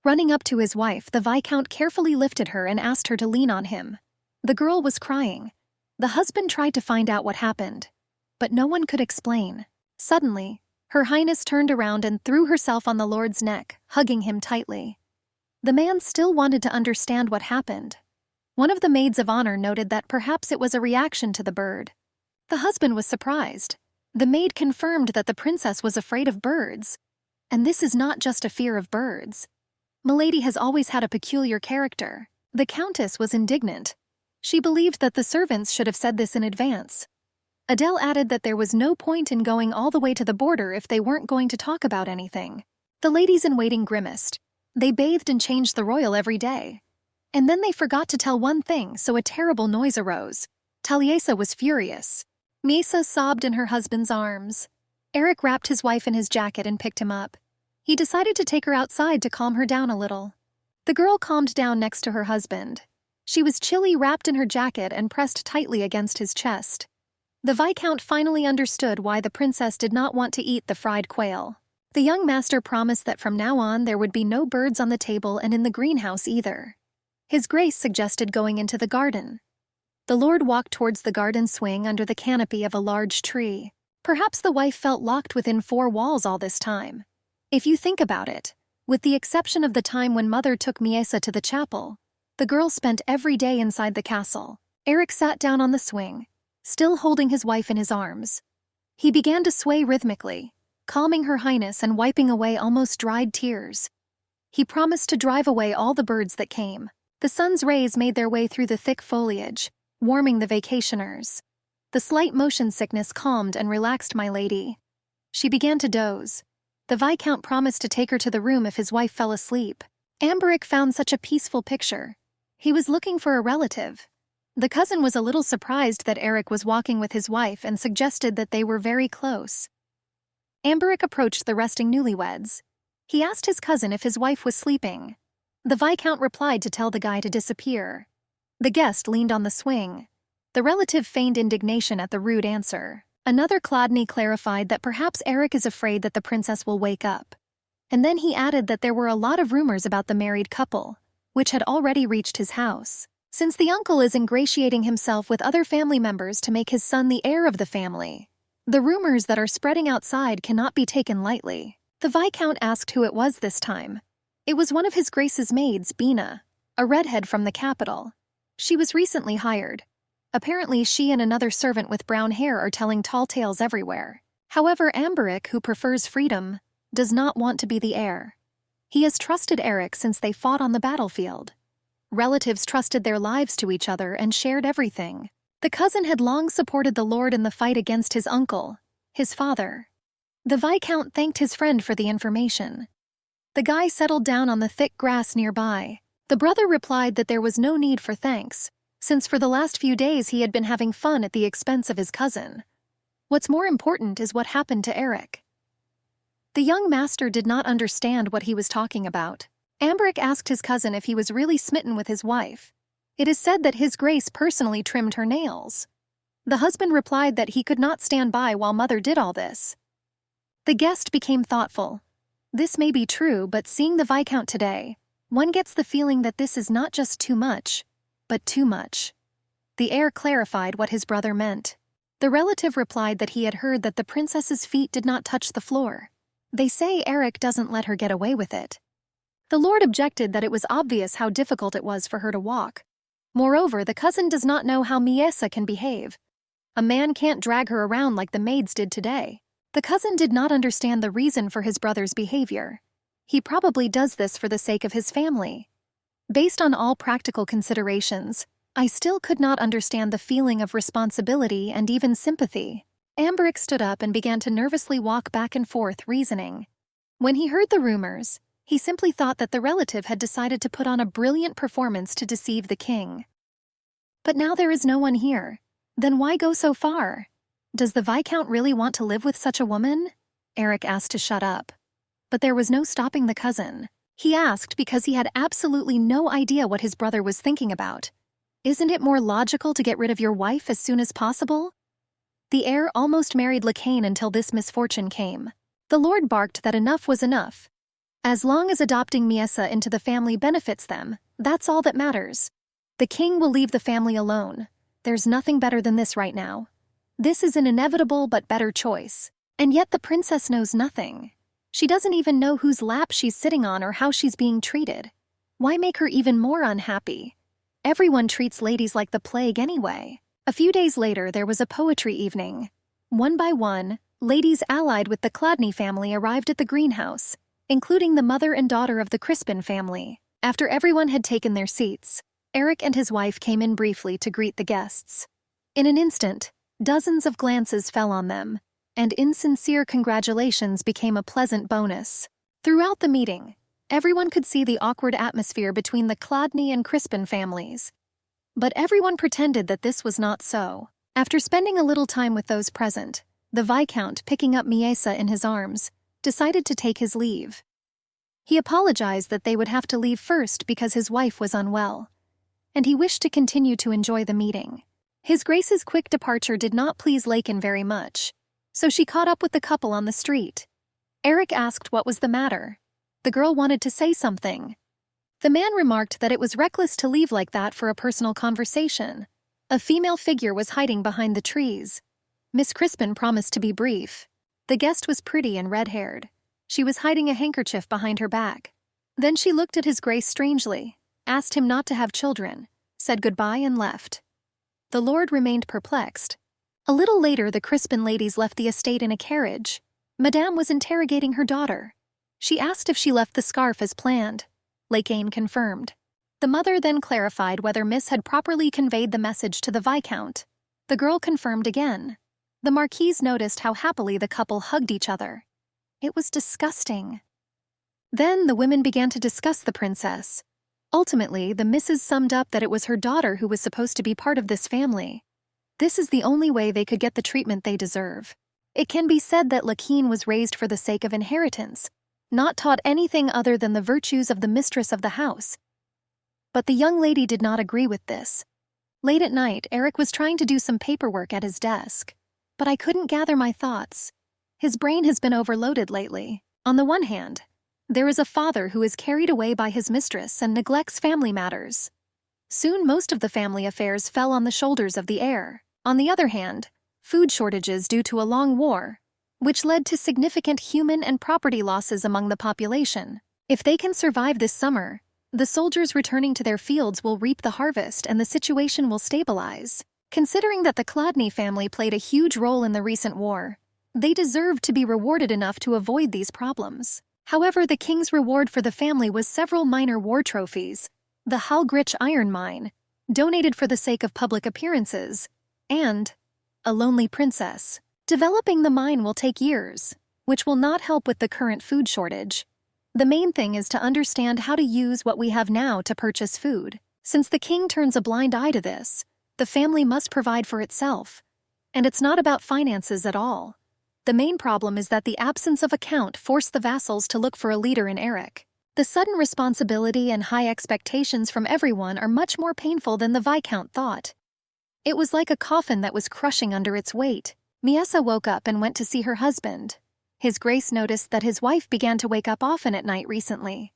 Running up to his wife, the Viscount carefully lifted her and asked her to lean on him. The girl was crying. The husband tried to find out what happened, but no one could explain. Suddenly, Her Highness turned around and threw herself on the Lord's neck, hugging him tightly. The man still wanted to understand what happened. One of the maids of honor noted that perhaps it was a reaction to the bird. The husband was surprised. The maid confirmed that the princess was afraid of birds. And this is not just a fear of birds. Milady has always had a peculiar character. The countess was indignant. She believed that the servants should have said this in advance. Adele added that there was no point in going all the way to the border if they weren't going to talk about anything. The ladies-in-waiting grimaced. They bathed and changed the royal every day. And then they forgot to tell one thing, so a terrible noise arose. Taliesa was furious. Misa sobbed in her husband's arms. Eric wrapped his wife in his jacket and picked him up. He decided to take her outside to calm her down a little. The girl calmed down next to her husband. She was chilly, wrapped in her jacket and pressed tightly against his chest. The Viscount finally understood why the princess did not want to eat the fried quail. The young master promised that from now on there would be no birds on the table and in the greenhouse either. His Grace suggested going into the garden. The Lord walked towards the garden swing under the canopy of a large tree. Perhaps the wife felt locked within four walls all this time. If you think about it, with the exception of the time when Mother took Miesa to the chapel, the girl spent every day inside the castle. Eric sat down on the swing, still holding his wife in his arms. He began to sway rhythmically, calming Her Highness and wiping away almost dried tears. He promised to drive away all the birds that came. The sun's rays made their way through the thick foliage, warming the vacationers. The slight motion sickness calmed and relaxed my lady. She began to doze. The Viscount promised to take her to the room if his wife fell asleep. Amberic found such a peaceful picture. He was looking for a relative. The cousin was a little surprised that Eric was walking with his wife and suggested that they were very close. Amberic approached the resting newlyweds. He asked his cousin if his wife was sleeping. The Viscount replied to tell the guy to disappear. The guest leaned on the swing. The relative feigned indignation at the rude answer. Another Clodney clarified that perhaps Eric is afraid that the princess will wake up. And then he added that there were a lot of rumors about the married couple, which had already reached his house. Since the uncle is ingratiating himself with other family members to make his son the heir of the family, the rumors that are spreading outside cannot be taken lightly. The Viscount asked who it was this time. It was one of his Grace's maids, Bina, a redhead from the capital. She was recently hired. Apparently she and another servant with brown hair are telling tall tales everywhere. However, Amberic, who prefers freedom, does not want to be the heir. He has trusted Eric since they fought on the battlefield. Relatives trusted their lives to each other and shared everything. The cousin had long supported the Lord in the fight against his uncle, his father. The Viscount thanked his friend for the information. The guy settled down on the thick grass nearby. The brother replied that there was no need for thanks, since for the last few days he had been having fun at the expense of his cousin. What's more important is what happened to Eric. The young master did not understand what he was talking about. Amberic asked his cousin if he was really smitten with his wife. It is said that his Grace personally trimmed her nails. The husband replied that he could not stand by while mother did all this. The guest became thoughtful. This may be true, but seeing the Viscount today, one gets the feeling that this is not just too much, but too much. The heir clarified what his brother meant. The relative replied that he had heard that the princess's feet did not touch the floor. They say Eric doesn't let her get away with it. The lord objected that it was obvious how difficult it was for her to walk. Moreover, the cousin does not know how Miesa can behave. A man can't drag her around like the maids did today. The cousin did not understand the reason for his brother's behavior. He probably does this for the sake of his family. Based on all practical considerations, I still could not understand the feeling of responsibility and even sympathy. Amberic stood up and began to nervously walk back and forth, reasoning. When he heard the rumors, he simply thought that the relative had decided to put on a brilliant performance to deceive the king. But now there is no one here. Then why go so far? Does the Viscount really want to live with such a woman? Eric asked to shut up. But there was no stopping the cousin. He asked because he had absolutely no idea what his brother was thinking about. Isn't it more logical to get rid of your wife as soon as possible? The heir almost married Lacane until this misfortune came. The lord barked that enough was enough. As long as adopting Miesa into the family benefits them, that's all that matters. The king will leave the family alone. There's nothing better than this right now. This is an inevitable but better choice. And yet the princess knows nothing. She doesn't even know whose lap she's sitting on or how she's being treated. Why make her even more unhappy? Everyone treats ladies like the plague anyway. A few days later, there was a poetry evening. One by one, ladies allied with the Chladni family arrived at the greenhouse, including the mother and daughter of the Crispin family. After everyone had taken their seats, Eric and his wife came in briefly to greet the guests. In an instant, dozens of glances fell on them, and insincere congratulations became a pleasant bonus. Throughout the meeting, everyone could see the awkward atmosphere between the Chladni and Crispin families. But everyone pretended that this was not so. After spending a little time with those present, the Viscount, picking up Miesa in his arms, decided to take his leave. He apologized that they would have to leave first because his wife was unwell, and he wished to continue to enjoy the meeting. His Grace's quick departure did not please Lacane very much, so she caught up with the couple on the street. Eric asked what was the matter. The girl wanted to say something. The man remarked that it was reckless to leave like that for a personal conversation. A female figure was hiding behind the trees. Miss Crispin promised to be brief. The guest was pretty and red-haired. She was hiding a handkerchief behind her back. Then she looked at His Grace strangely, asked him not to have children, said goodbye and left. The lord remained perplexed. A little later, the Crispin ladies left the estate in a carriage. Madame was interrogating her daughter. She asked if she left the scarf as planned. Lacane confirmed. The mother then clarified whether Miss had properly conveyed the message to the Viscount. The girl confirmed again. The Marquise noticed how happily the couple hugged each other. It was disgusting. Then the women began to discuss the princess. Ultimately, the missus summed up that it was her daughter who was supposed to be part of this family. This is the only way they could get the treatment they deserve. It can be said that Lacane was raised for the sake of inheritance, not taught anything other than the virtues of the mistress of the house. But the young lady did not agree with this. Late at night, Eric was trying to do some paperwork at his desk. But I couldn't gather my thoughts. His brain has been overloaded lately. On the one hand, there is a father who is carried away by his mistress and neglects family matters. Soon most of the family affairs fell on the shoulders of the heir. On the other hand, food shortages due to a long war, which led to significant human and property losses among the population. If they can survive this summer, the soldiers returning to their fields will reap the harvest and the situation will stabilize. Considering that the Chladni family played a huge role in the recent war, they deserved to be rewarded enough to avoid these problems. However, the king's reward for the family was several minor war trophies, the Halgrich iron mine, donated for the sake of public appearances, and a lonely princess. Developing the mine will take years, which will not help with the current food shortage. The main thing is to understand how to use what we have now to purchase food. Since the king turns a blind eye to this, the family must provide for itself. And it's not about finances at all. The main problem is that the absence of a count forced the vassals to look for a leader in Eric. The sudden responsibility and high expectations from everyone are much more painful than the Viscount thought. It was like a coffin that was crushing under its weight. Miesa woke up and went to see her husband. His Grace noticed that his wife began to wake up often at night recently.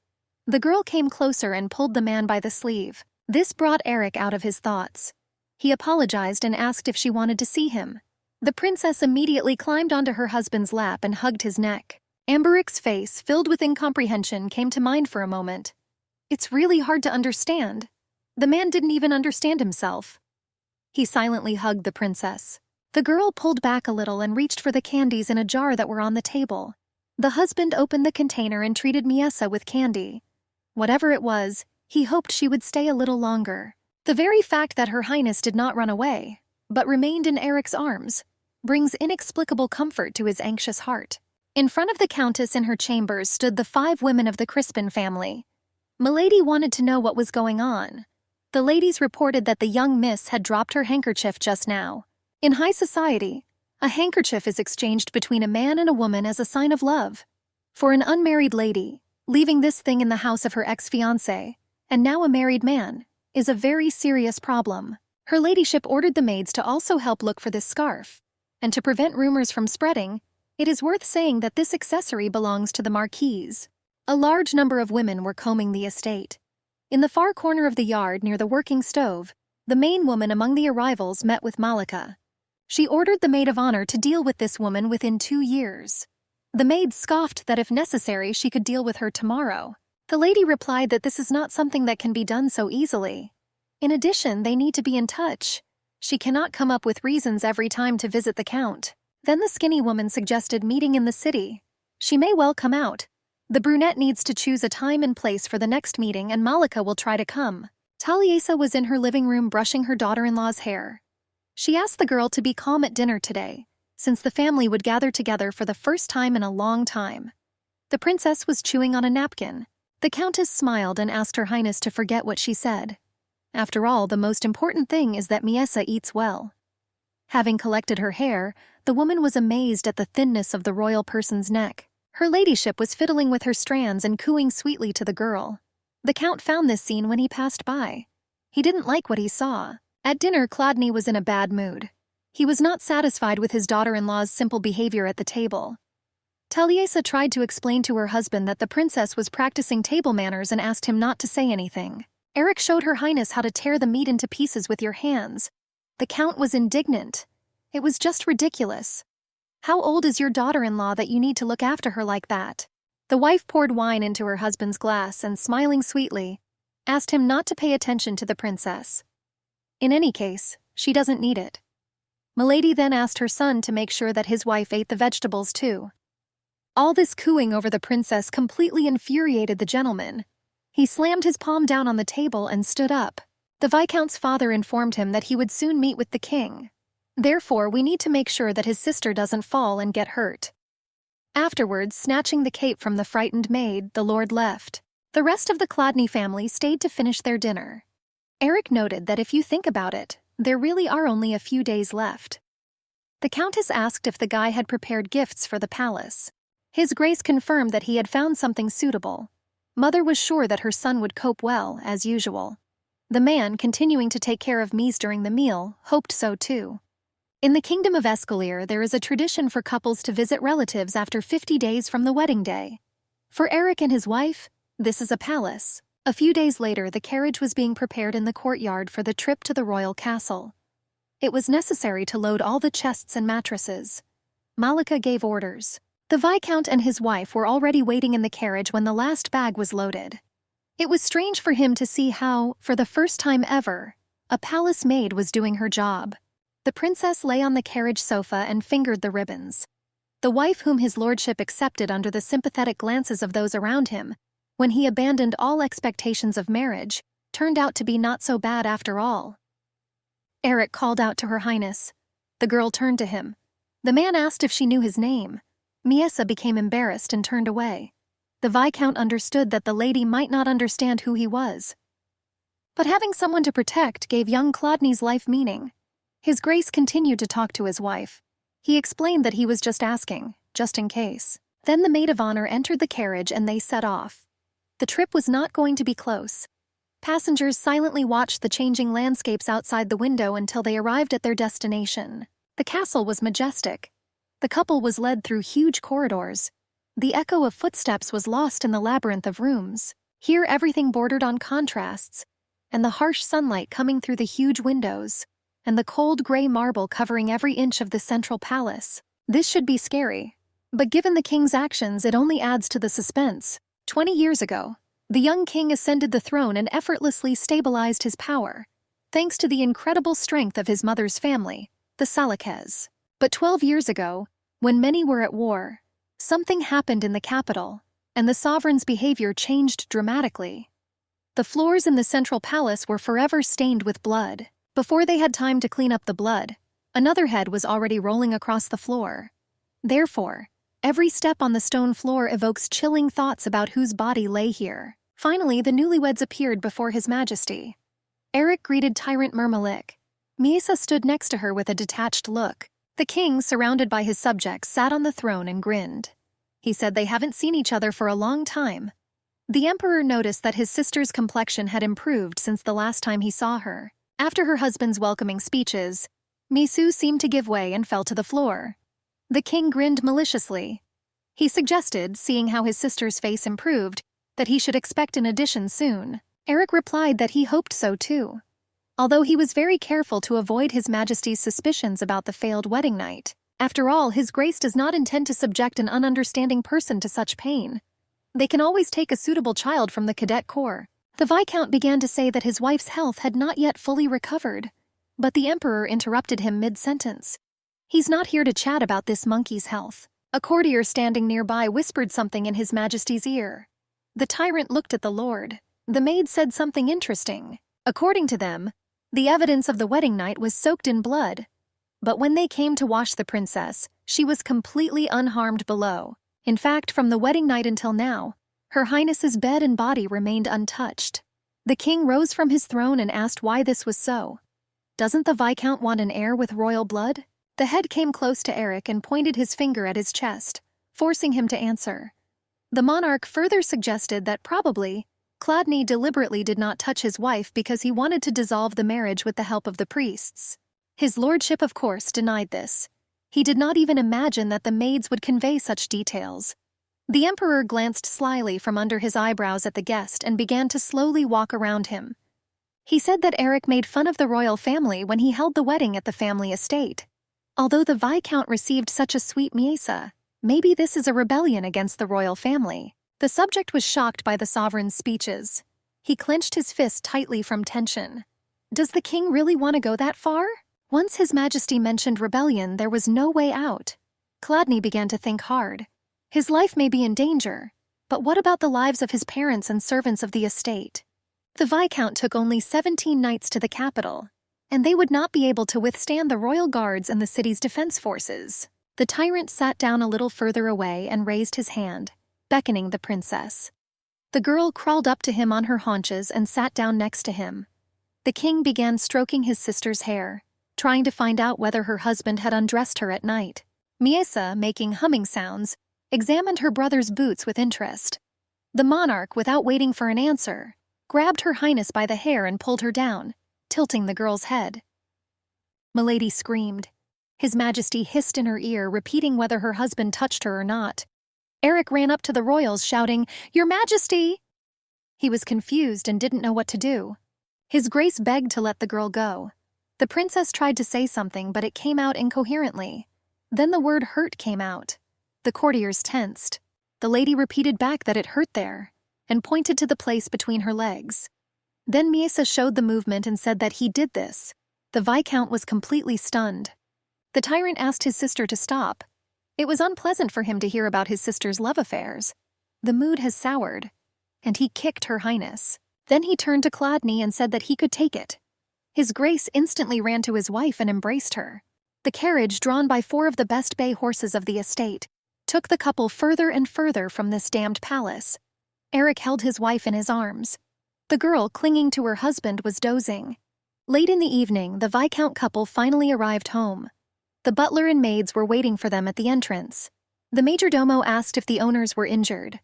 The girl came closer and pulled the man by the sleeve. This brought Eric out of his thoughts. He apologized and asked if she wanted to see him. The princess immediately climbed onto her husband's lap and hugged his neck. Amberic's face, filled with incomprehension, came to mind for a moment. It's really hard to understand. The man didn't even understand himself. He silently hugged the princess. The girl pulled back a little and reached for the candies in a jar that were on the table. The husband opened the container and treated Miesa with candy. Whatever it was, he hoped she would stay a little longer. The very fact that Her Highness did not run away, but remained in Eric's arms, brings inexplicable comfort to his anxious heart. In front of the Countess in her chambers stood the 5 women of the Crispin family. Milady wanted to know what was going on. The ladies reported that the young miss had dropped her handkerchief just now. In high society, a handkerchief is exchanged between a man and a woman as a sign of love. For an unmarried lady, leaving this thing in the house of her ex-fiancé, and now a married man, is a very serious problem. Her ladyship ordered the maids to also help look for this scarf. And to prevent rumors from spreading, it is worth saying that this accessory belongs to the marquise. A large number of women were combing the estate. In the far corner of the yard near the working stove, the main woman among the arrivals met with Malika. She ordered the maid of honor to deal with this woman within 2 years. The maid scoffed that if necessary she could deal with her tomorrow. The lady replied that this is not something that can be done so easily. In addition, they need to be in touch. She cannot come up with reasons every time to visit the Count. Then the skinny woman suggested meeting in the city. She may well come out. The brunette needs to choose a time and place for the next meeting, and Malika will try to come. Taliesa was in her living room brushing her daughter-in-law's hair. She asked the girl to be calm at dinner today, since the family would gather together for the first time in a long time. The princess was chewing on a napkin. The Countess smiled and asked Her Highness to forget what she said. After all, the most important thing is that Miesa eats well. Having collected her hair, the woman was amazed at the thinness of the royal person's neck. Her ladyship was fiddling with her strands and cooing sweetly to the girl. The Count found this scene when he passed by. He didn't like what he saw. At dinner, Chladni was in a bad mood. He was not satisfied with his daughter-in-law's simple behavior at the table. Taliesa tried to explain to her husband that the princess was practicing table manners and asked him not to say anything. Eric showed Her Highness how to tear the meat into pieces with your hands. The Count was indignant. It was just ridiculous. How old is your daughter-in-law that you need to look after her like that? The wife poured wine into her husband's glass and, smiling sweetly, asked him not to pay attention to the princess. In any case, she doesn't need it. Milady then asked her son to make sure that his wife ate the vegetables too. All this cooing over the princess completely infuriated the gentleman. He slammed his palm down on the table and stood up. The Viscount's father informed him that he would soon meet with the king. Therefore, we need to make sure that his sister doesn't fall and get hurt. Afterwards, snatching the cape from the frightened maid, the lord left. The rest of the Chladni family stayed to finish their dinner. Eric noted that if you think about it, there really are only a few days left. The Countess asked if the guy had prepared gifts for the palace. His Grace confirmed that he had found something suitable. Mother was sure that her son would cope well, as usual. The man, continuing to take care of Mies during the meal, hoped so too. In the kingdom of Escalier, there is a tradition for couples to visit relatives after 50 days from the wedding day. For Eric and his wife, this is a palace. A few days later, the carriage was being prepared in the courtyard for the trip to the royal castle. It was necessary to load all the chests and mattresses. Malika gave orders. The Viscount and his wife were already waiting in the carriage when the last bag was loaded. It was strange for him to see how, for the first time ever, a palace maid was doing her job. The princess lay on the carriage sofa and fingered the ribbons. The wife whom his lordship accepted under the sympathetic glances of those around him, when he abandoned all expectations of marriage, turned out to be not so bad after all. Eric called out to Her Highness. The girl turned to him. The man asked if she knew his name. Miesa became embarrassed and turned away. The Viscount understood that the lady might not understand who he was. But having someone to protect gave young Chladni's life meaning. His Grace continued to talk to his wife. He explained that he was just asking, just in case. Then the maid of honor entered the carriage and they set off. The trip was not going to be close. Passengers silently watched the changing landscapes outside the window until they arrived at their destination. The castle was majestic. The couple was led through huge corridors. The echo of footsteps was lost in the labyrinth of rooms. Here everything bordered on contrasts, and the harsh sunlight coming through the huge windows, and the cold gray marble covering every inch of the central palace. This should be scary, but given the king's actions, it only adds to the suspense. 20 years ago, the young king ascended the throne and effortlessly stabilized his power, thanks to the incredible strength of his mother's family, the Salakes. But 12 years ago, when many were at war, something happened in the capital, and the sovereign's behavior changed dramatically. The floors in the central palace were forever stained with blood. Before they had time to clean up the blood, another head was already rolling across the floor. Therefore, every step on the stone floor evokes chilling thoughts about whose body lay here. Finally, the newlyweds appeared before His Majesty. Eric greeted Tyrant Murmalik. Miesa stood next to her with a detached look. The king, surrounded by his subjects, sat on the throne and grinned. He said they haven't seen each other for a long time. The emperor noticed that his sister's complexion had improved since the last time he saw her. After her husband's welcoming speeches, Misu seemed to give way and fell to the floor. The king grinned maliciously. He suggested, seeing how his sister's face improved, that he should expect an addition soon. Eric replied that he hoped so too, although he was very careful to avoid His Majesty's suspicions about the failed wedding night. After all, His Grace does not intend to subject an ununderstanding person to such pain. They can always take a suitable child from the cadet corps. The Viscount began to say that his wife's health had not yet fully recovered, but the Emperor interrupted him mid-sentence. He's not here to chat about this monkey's health. A courtier standing nearby whispered something in His Majesty's ear. The tyrant looked at the lord. The maid said something interesting. According to them, the evidence of the wedding night was soaked in blood. But when they came to wash the princess, she was completely unharmed below. In fact, from the wedding night until now, Her Highness's bed and body remained untouched. The king rose from his throne and asked why this was so. Doesn't the Viscount want an heir with royal blood? The head came close to Eric and pointed his finger at his chest, forcing him to answer. The monarch further suggested that probably Chladni deliberately did not touch his wife because he wanted to dissolve the marriage with the help of the priests. His lordship, of course, denied this. He did not even imagine that the maids would convey such details. The emperor glanced slyly from under his eyebrows at the guest and began to slowly walk around him. He said that Eric made fun of the royal family when he held the wedding at the family estate. Although the Viscount received such a sweet Miesa, maybe this is a rebellion against the royal family. The subject was shocked by the sovereign's speeches. He clenched his fist tightly from tension. Does the king really want to go that far? Once His Majesty mentioned rebellion, there was no way out. Chladni began to think hard. His life may be in danger, but what about the lives of his parents and servants of the estate? The Viscount took only 17 knights to the capital, and they would not be able to withstand the royal guards and the city's defense forces. The tyrant sat down a little further away and raised his hand, beckoning the princess. The girl crawled up to him on her haunches and sat down next to him. The king began stroking his sister's hair, trying to find out whether her husband had undressed her at night. Miesa, making humming sounds, examined her brother's boots with interest. The monarch, without waiting for an answer, grabbed Her Highness by the hair and pulled her down, tilting the girl's head. Milady screamed. His Majesty hissed in her ear, repeating whether her husband touched her or not. Eric ran up to the royals, shouting, "Your Majesty!" He was confused and didn't know what to do. His Grace begged to let the girl go. The princess tried to say something, but it came out incoherently. Then the word hurt came out. The courtiers tensed. The lady repeated back that it hurt there, and pointed to the place between her legs. Then Miesa showed the movement and said that he did this. The Viscount was completely stunned. The tyrant asked his sister to stop. It was unpleasant for him to hear about his sister's love affairs. The mood has soured, and he kicked Her Highness. Then he turned to Chladni and said that he could take it. His Grace instantly ran to his wife and embraced her. The carriage, drawn by 4 of the best bay horses of the estate, took the couple further and further from this damned palace. Eric held his wife in his arms. The girl, clinging to her husband, was dozing. Late in the evening, the Viscount couple finally arrived home. The butler and maids were waiting for them at the entrance. The majordomo asked if the owners were injured.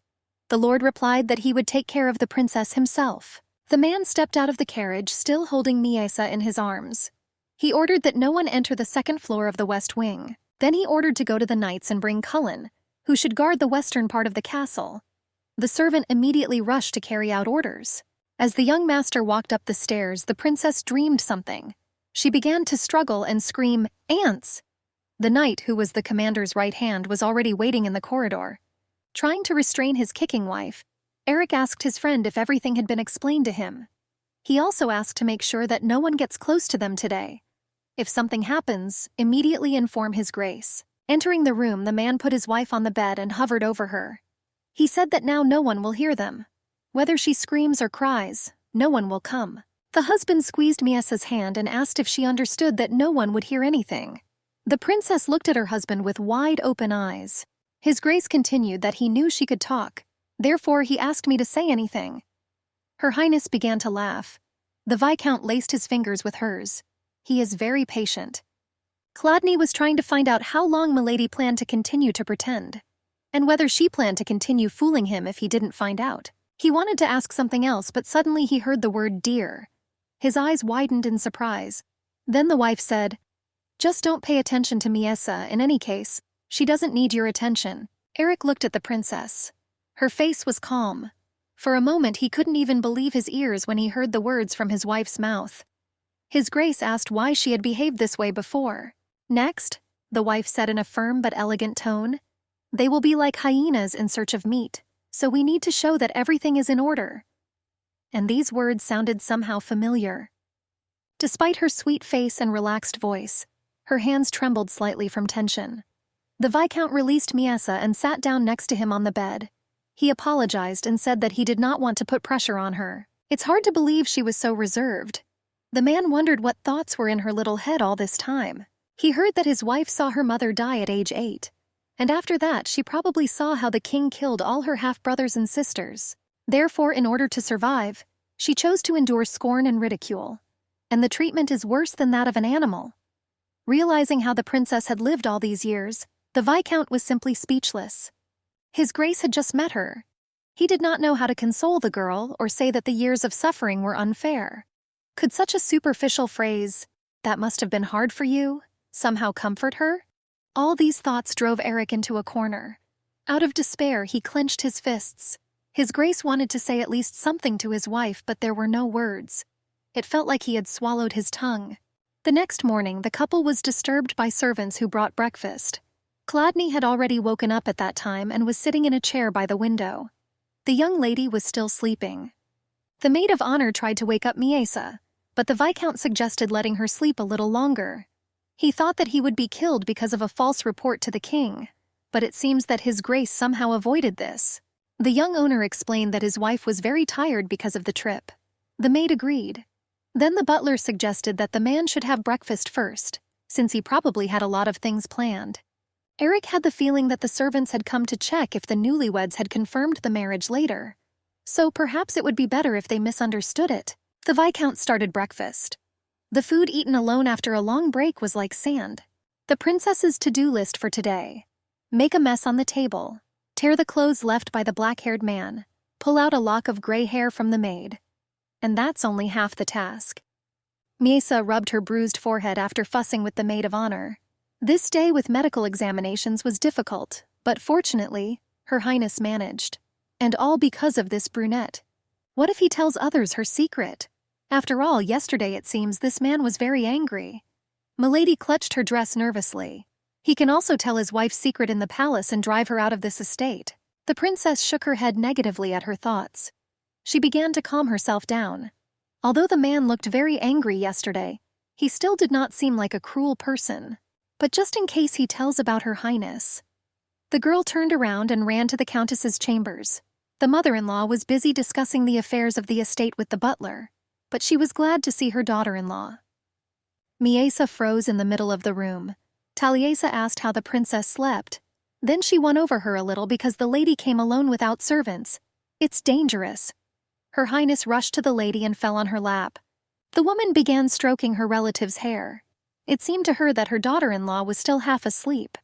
The lord replied that he would take care of the princess himself. The man stepped out of the carriage, still holding Miesa in his arms. He ordered that no one enter the second floor of the west wing. Then he ordered to go to the knights and bring Cullen, who should guard the western part of the castle. The servant immediately rushed to carry out orders. As the young master walked up the stairs, the princess dreamed something. She began to struggle and scream, "Ants!" The knight, who was the commander's right hand, was already waiting in the corridor. Trying to restrain his kicking wife, Eric asked his friend if everything had been explained to him. He also asked to make sure that no one gets close to them today. If something happens, immediately inform his grace. Entering the room, the man put his wife on the bed and hovered over her. He said that now no one will hear them. Whether she screams or cries, no one will come. The husband squeezed Miesa's hand and asked if she understood that no one would hear anything. The princess looked at her husband with wide-open eyes. His grace continued that he knew she could talk. Therefore, he asked me to say anything. Her Highness began to laugh. The Viscount laced his fingers with hers. He is very patient. Chladni was trying to find out how long Milady planned to continue to pretend, and whether she planned to continue fooling him if he didn't find out. He wanted to ask something else, but suddenly he heard the word dear. His eyes widened in surprise. Then the wife said, "Just don't pay attention to Miesa. In any case, she doesn't need your attention." Eric looked at the princess. Her face was calm. For a moment he couldn't even believe his ears when he heard the words from his wife's mouth. His grace asked why she had behaved this way before. "Next," the wife said in a firm but elegant tone, "they will be like hyenas in search of meat, so we need to show that everything is in order." And these words sounded somehow familiar. Despite her sweet face and relaxed voice, her hands trembled slightly from tension. The Viscount released Miesa and sat down next to him on the bed. He apologized and said that he did not want to put pressure on her. It's hard to believe she was so reserved. The man wondered what thoughts were in her little head all this time. He heard that his wife saw her mother die at age 8. And after that, she probably saw how the king killed all her half-brothers and sisters. Therefore, in order to survive, she chose to endure scorn and ridicule. And the treatment is worse than that of an animal. Realizing how the princess had lived all these years, the Viscount was simply speechless. His grace had just met her. He did not know how to console the girl or say that the years of suffering were unfair. Could such a superficial phrase, "That must have been hard for you," somehow comfort her? All these thoughts drove Eric into a corner. Out of despair, he clenched his fists. His grace wanted to say at least something to his wife, but there were no words. It felt like he had swallowed his tongue. The next morning, the couple was disturbed by servants who brought breakfast. Chladni had already woken up at that time and was sitting in a chair by the window. The young lady was still sleeping. The maid of honor tried to wake up Miesa, but the Viscount suggested letting her sleep a little longer. He thought that he would be killed because of a false report to the king, but it seems that his grace somehow avoided this. The young owner explained that his wife was very tired because of the trip. The maid agreed. Then the butler suggested that the man should have breakfast first, since he probably had a lot of things planned. Eric had the feeling that the servants had come to check if the newlyweds had confirmed the marriage later. So perhaps it would be better if they misunderstood it. The Viscount started breakfast. The food eaten alone after a long break was like sand. The princess's to-do list for today: make a mess on the table, tear the clothes left by the black-haired man, pull out a lock of gray hair from the maid. And that's only half the task. Miesa rubbed her bruised forehead after fussing with the maid of honor. This day with medical examinations was difficult, but fortunately, Her Highness managed. And all because of this brunette. What if he tells others her secret? After all, yesterday it seems this man was very angry. Milady clutched her dress nervously. He can also tell his wife's secret in the palace and drive her out of this estate. The princess shook her head negatively at her thoughts. She began to calm herself down. Although the man looked very angry yesterday, he still did not seem like a cruel person. But just in case he tells about Her Highness. The girl turned around and ran to the Countess's chambers. The mother-in-law was busy discussing the affairs of the estate with the butler, but she was glad to see her daughter-in-law. Miesa froze in the middle of the room. Taliesa asked how the princess slept. Then she won over her a little because the lady came alone without servants. It's dangerous. Her Highness rushed to the lady and fell on her lap. The woman began stroking her relative's hair. It seemed to her that her daughter-in-law was still half asleep.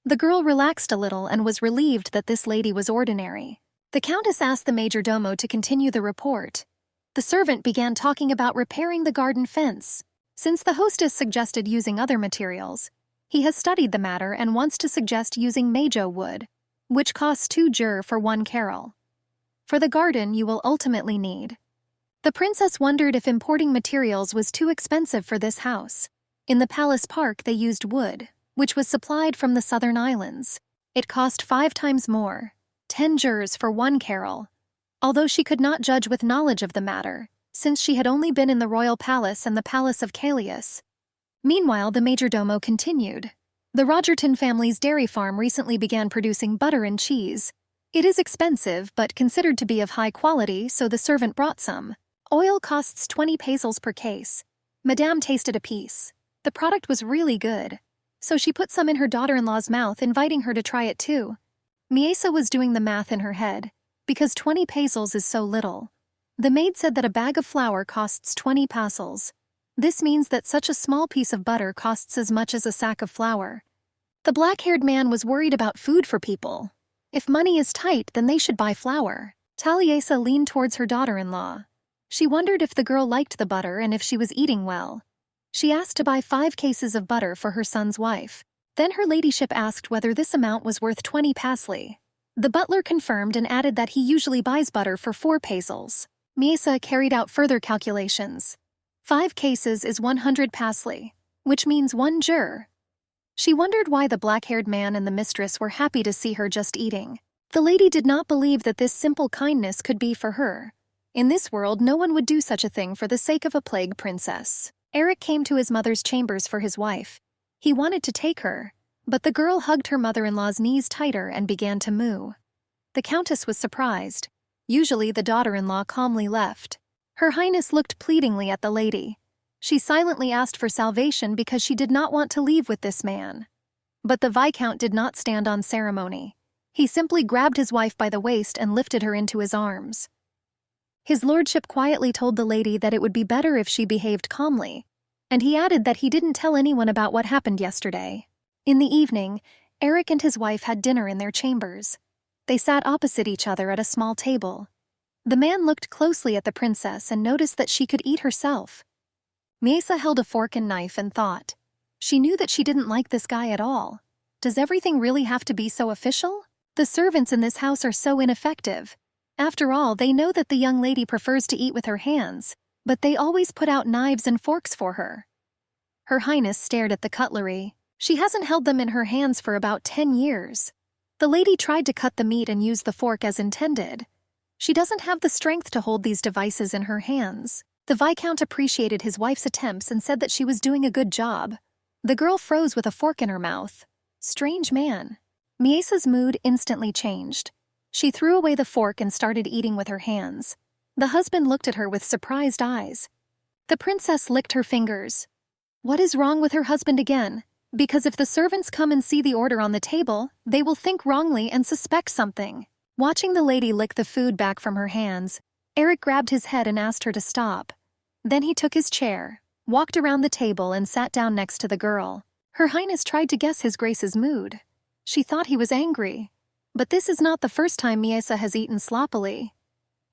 The girl relaxed a little and was relieved that this lady was ordinary. The Countess asked the majordomo to continue the report. The servant began talking about repairing the garden fence. Since the hostess suggested using other materials, he has studied the matter and wants to suggest using majo wood, which costs 2 jur for 1 carol. For the garden, you will ultimately need. The princess wondered if importing materials was too expensive for this house. In the palace park, they used wood, which was supplied from the southern islands. It cost 5 times more, 10 jurs for 1 carol. Although she could not judge with knowledge of the matter, since she had only been in the royal palace and the palace of Callias. Meanwhile, the majordomo continued. The Rogerton family's dairy farm recently began producing butter and cheese. It is expensive, but considered to be of high quality, so the servant brought some. Oil costs 20 pesos per case. Madame tasted a piece. The product was really good, so she put some in her daughter-in-law's mouth, inviting her to try it too. Miesa was doing the math in her head, because 20 pesos is so little. The maid said that a bag of flour costs 20 pesos. This means that such a small piece of butter costs as much as a sack of flour. The black-haired man was worried about food for people. If money is tight, then they should buy flour. Taliesa leaned towards her daughter-in-law. She wondered if the girl liked the butter and if she was eating well. She asked to buy 5 cases of butter for her son's wife. Then her ladyship asked whether this amount was worth 20 pasli. The butler confirmed and added that he usually buys butter for 4 pesos. Miesa carried out further calculations. 5 cases is 100 pasli, which means 1 jur. She wondered why the black-haired man and the mistress were happy to see her just eating. The lady did not believe that this simple kindness could be for her. In this world, no one would do such a thing for the sake of a plague princess. Eric came to his mother's chambers for his wife. He wanted to take her, but the girl hugged her mother-in-law's knees tighter and began to moo. The countess was surprised. Usually the daughter-in-law calmly left. Her highness looked pleadingly at the lady. She silently asked for salvation because she did not want to leave with this man. But the viscount did not stand on ceremony. He simply grabbed his wife by the waist and lifted her into his arms. His lordship quietly told the lady that it would be better if she behaved calmly, and he added that he didn't tell anyone about what happened yesterday. In the evening, Eric and his wife had dinner in their chambers. They sat opposite each other at a small table. The man looked closely at the princess and noticed that she could eat herself. Miesa held a fork and knife and thought. She knew that she didn't like this guy at all. Does everything really have to be so official? The servants in this house are so ineffective. After all, they know that the young lady prefers to eat with her hands, but they always put out knives and forks for her. Her highness stared at the cutlery. She hasn't held them in her hands for about 10 years. The lady tried to cut the meat and use the fork as intended. She doesn't have the strength to hold these devices in her hands. The viscount appreciated his wife's attempts and said that she was doing a good job. The girl froze with a fork in her mouth. Strange man. Miesa's mood instantly changed. She threw away the fork and started eating with her hands. The husband looked at her with surprised eyes. The princess licked her fingers. What is wrong with her husband again? Because if the servants come and see the order on the table, they will think wrongly and suspect something. Watching the lady lick the food back from her hands, Eric grabbed his head and asked her to stop. Then he took his chair, walked around the table and sat down next to the girl. Her highness tried to guess his grace's mood. She thought he was angry. But this is not the first time Miesa has eaten sloppily.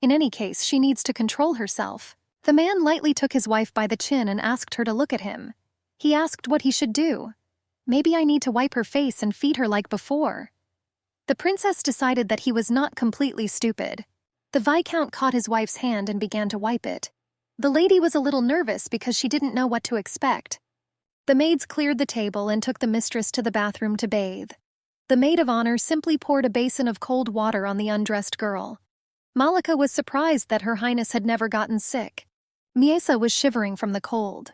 In any case, she needs to control herself. The man lightly took his wife by the chin and asked her to look at him. He asked what he should do. Maybe I need to wipe her face and feed her like before. The princess decided that he was not completely stupid. The viscount caught his wife's hand and began to wipe it. The lady was a little nervous because she didn't know what to expect. The maids cleared the table and took the mistress to the bathroom to bathe. The maid of honor simply poured a basin of cold water on the undressed girl. Malika was surprised that her highness had never gotten sick. Miesa was shivering from the cold.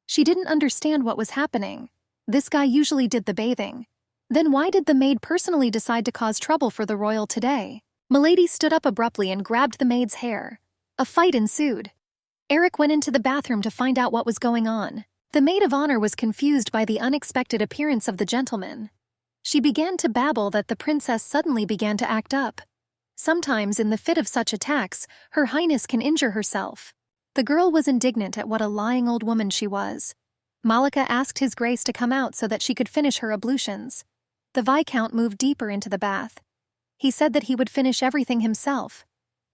She didn't understand what was happening. This guy usually did the bathing. Then why did the maid personally decide to cause trouble for the royal today? Milady stood up abruptly and grabbed the maid's hair. A fight ensued. Eric went into the bathroom to find out what was going on. The maid of honor was confused by the unexpected appearance of the gentleman. She began to babble that the princess suddenly began to act up. Sometimes, in the fit of such attacks, her highness can injure herself. The girl was indignant at what a lying old woman she was. Malika asked his grace to come out so that she could finish her ablutions. The viscount moved deeper into the bath. He said that he would finish everything himself.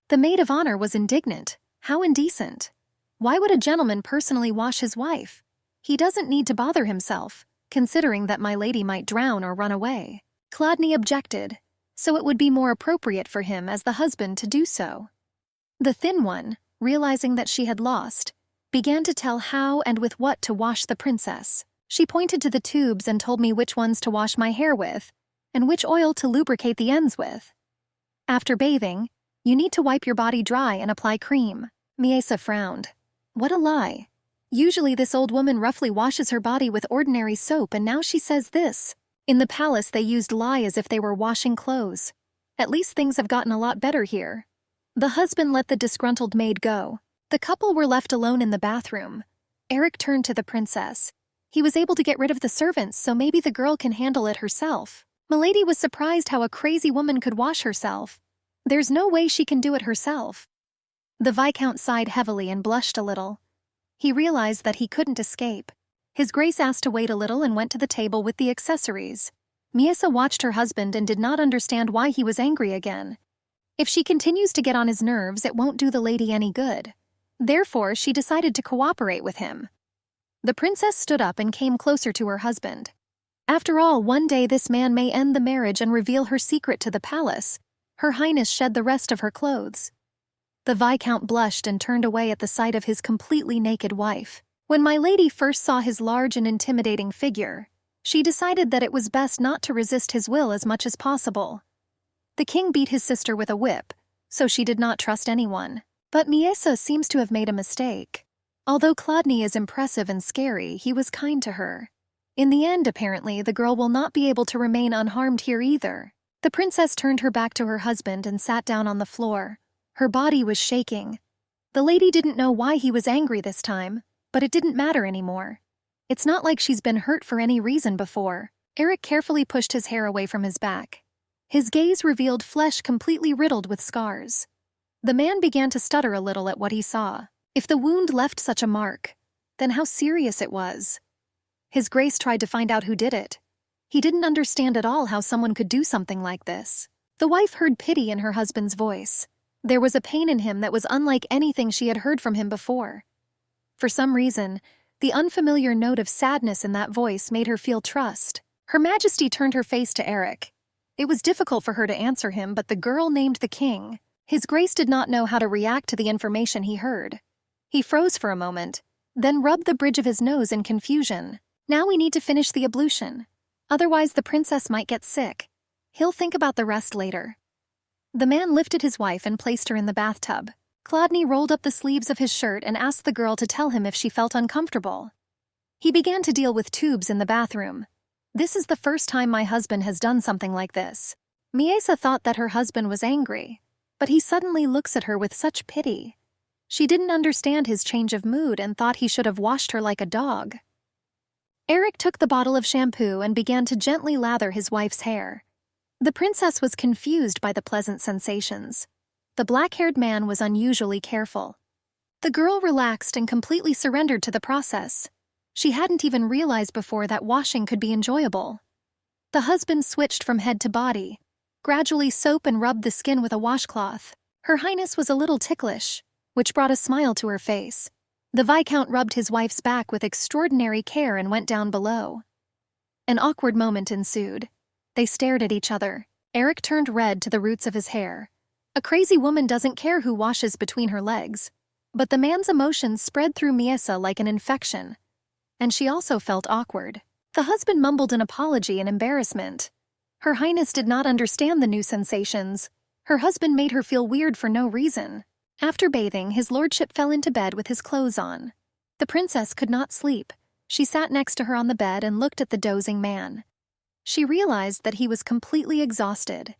The maid of honor was indignant. How indecent. Why would a gentleman personally wash his wife? He doesn't need to bother himself, considering that my lady might drown or run away. Chladni objected, so it would be more appropriate for him as the husband to do so. The thin one, realizing that she had lost, began to tell how and with what to wash the princess. She pointed to the tubes and told me which ones to wash my hair with, and which oil to lubricate the ends with. After bathing, you need to wipe your body dry and apply cream. Miesa frowned. What a lie. Usually this old woman roughly washes her body with ordinary soap, and now she says this. In the palace they used lye as if they were washing clothes. At least things have gotten a lot better here. The husband let the disgruntled maid go. The couple were left alone in the bathroom. Eric turned to the princess. He was able to get rid of the servants, so maybe the girl can handle it herself. Milady was surprised how a crazy woman could wash herself. There's no way she can do it herself. The Viscount sighed heavily and blushed a little. He realized that he couldn't escape. His Grace asked to wait a little and went to the table with the accessories. Miesa watched her husband and did not understand why he was angry again. If she continues to get on his nerves, it won't do the lady any good. Therefore, she decided to cooperate with him. The princess stood up and came closer to her husband. After all, one day this man may end the marriage and reveal her secret to the palace. Her Highness shed the rest of her clothes. The Viscount blushed and turned away at the sight of his completely naked wife. When my lady first saw his large and intimidating figure, she decided that it was best not to resist his will as much as possible. The king beat his sister with a whip, so she did not trust anyone. But Miesa seems to have made a mistake. Although Chladni is impressive and scary, he was kind to her. In the end, apparently, the girl will not be able to remain unharmed here either. The princess turned her back to her husband and sat down on the floor. Her body was shaking. The lady didn't know why he was angry this time, but it didn't matter anymore. It's not like she's been hurt for any reason before. Eric carefully pushed his hair away from his back. His gaze revealed flesh completely riddled with scars. The man began to stutter a little at what he saw. If the wound left such a mark, then how serious it was. His Grace tried to find out who did it. He didn't understand at all how someone could do something like this. The wife heard pity in her husband's voice. There was a pain in him that was unlike anything she had heard from him before. For some reason, the unfamiliar note of sadness in that voice made her feel trust. Her Majesty turned her face to Eric. It was difficult for her to answer him, but the girl named the king. His Grace did not know how to react to the information he heard. He froze for a moment, then rubbed the bridge of his nose in confusion. Now we need to finish the ablution. Otherwise the princess might get sick. He'll think about the rest later. The man lifted his wife and placed her in the bathtub. Chladni rolled up the sleeves of his shirt and asked the girl to tell him if she felt uncomfortable. He began to deal with tubes in the bathroom. This is the first time my husband has done something like this. Miesa thought that her husband was angry, but he suddenly looks at her with such pity. She didn't understand his change of mood and thought he should have washed her like a dog. Eric took the bottle of shampoo and began to gently lather his wife's hair. The princess was confused by the pleasant sensations. The black-haired man was unusually careful. The girl relaxed and completely surrendered to the process. She hadn't even realized before that washing could be enjoyable. The husband switched from head to body, gradually soap and rubbed the skin with a washcloth. Her Highness was a little ticklish, which brought a smile to her face. The Viscount rubbed his wife's back with extraordinary care and went down below. An awkward moment ensued. They stared at each other. Eric turned red to the roots of his hair. A crazy woman doesn't care who washes between her legs. But the man's emotions spread through Miesa like an infection. And she also felt awkward. The husband mumbled an apology in embarrassment. Her Highness did not understand the new sensations. Her husband made her feel weird for no reason. After bathing, his lordship fell into bed with his clothes on. The princess could not sleep. She sat next to her on the bed and looked at the dozing man. She realized that he was completely exhausted.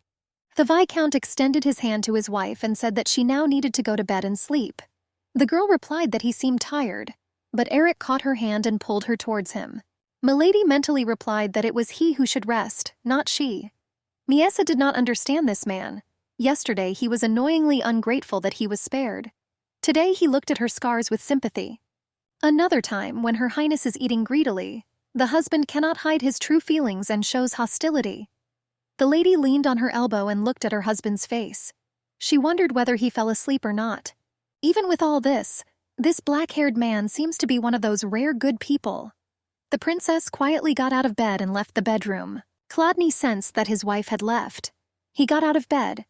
The Viscount extended his hand to his wife and said that she now needed to go to bed and sleep. The girl replied that he seemed tired, but Eric caught her hand and pulled her towards him. Milady mentally replied that it was he who should rest, not she. Miesa did not understand this man. Yesterday he was annoyingly ungrateful that he was spared. Today he looked at her scars with sympathy. Another time, when Her Highness is eating greedily, the husband cannot hide his true feelings and shows hostility. The lady leaned on her elbow and looked at her husband's face. She wondered whether he fell asleep or not. Even with all this black-haired man seems to be one of those rare good people. The princess quietly got out of bed and left the bedroom. Chladni sensed that his wife had left. He got out of bed.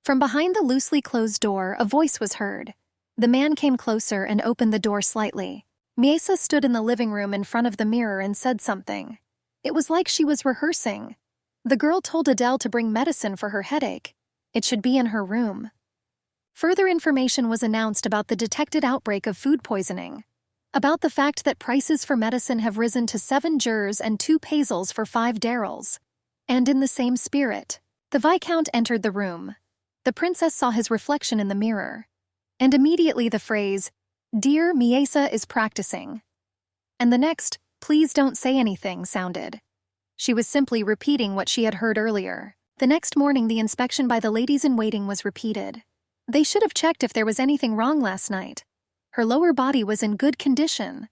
From behind the loosely closed door, a voice was heard. The man came closer and opened the door slightly. Miesa stood in the living room in front of the mirror and said something. It was like she was rehearsing. The girl told Adele to bring medicine for her headache. It should be in her room. Further information was announced about the detected outbreak of food poisoning, about the fact that prices for medicine have risen to 7 jurs and 2 pesos for 5 darrels. And in the same spirit, the Viscount entered the room. The princess saw his reflection in the mirror, and immediately the phrase, "Dear Miesa is practicing," and the next, "Please don't say anything," sounded. She was simply repeating what she had heard earlier. The next morning, the inspection by the ladies-in-waiting was repeated. They should have checked if there was anything wrong last night. Her lower body was in good condition,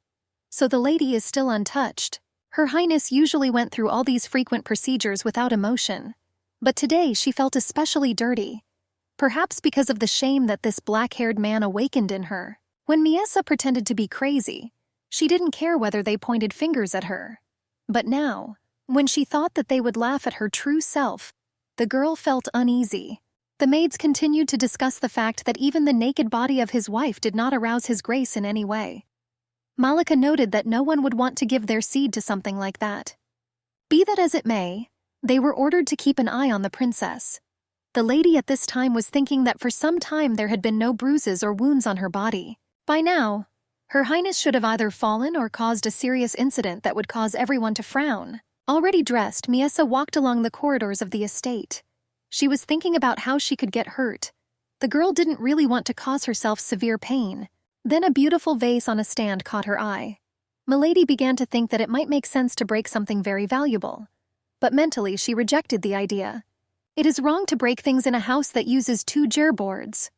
so the lady is still untouched. Her Highness usually went through all these frequent procedures without emotion, but today she felt especially dirty, perhaps because of the shame that this black-haired man awakened in her. When Miesa pretended to be crazy, she didn't care whether they pointed fingers at her. But now, when she thought that they would laugh at her true self, the girl felt uneasy. The maids continued to discuss the fact that even the naked body of his wife did not arouse his grace in any way. Malika noted that no one would want to give their seed to something like that. Be that as it may, they were ordered to keep an eye on the princess. The lady at this time was thinking that for some time there had been no bruises or wounds on her body. By now, Her Highness should have either fallen or caused a serious incident that would cause everyone to frown. Already dressed, Miesa walked along the corridors of the estate. She was thinking about how she could get hurt. The girl didn't really want to cause herself severe pain. Then a beautiful vase on a stand caught her eye. Milady began to think that it might make sense to break something very valuable. But mentally she rejected the idea. It is wrong to break things in a house that uses 2 gerboards.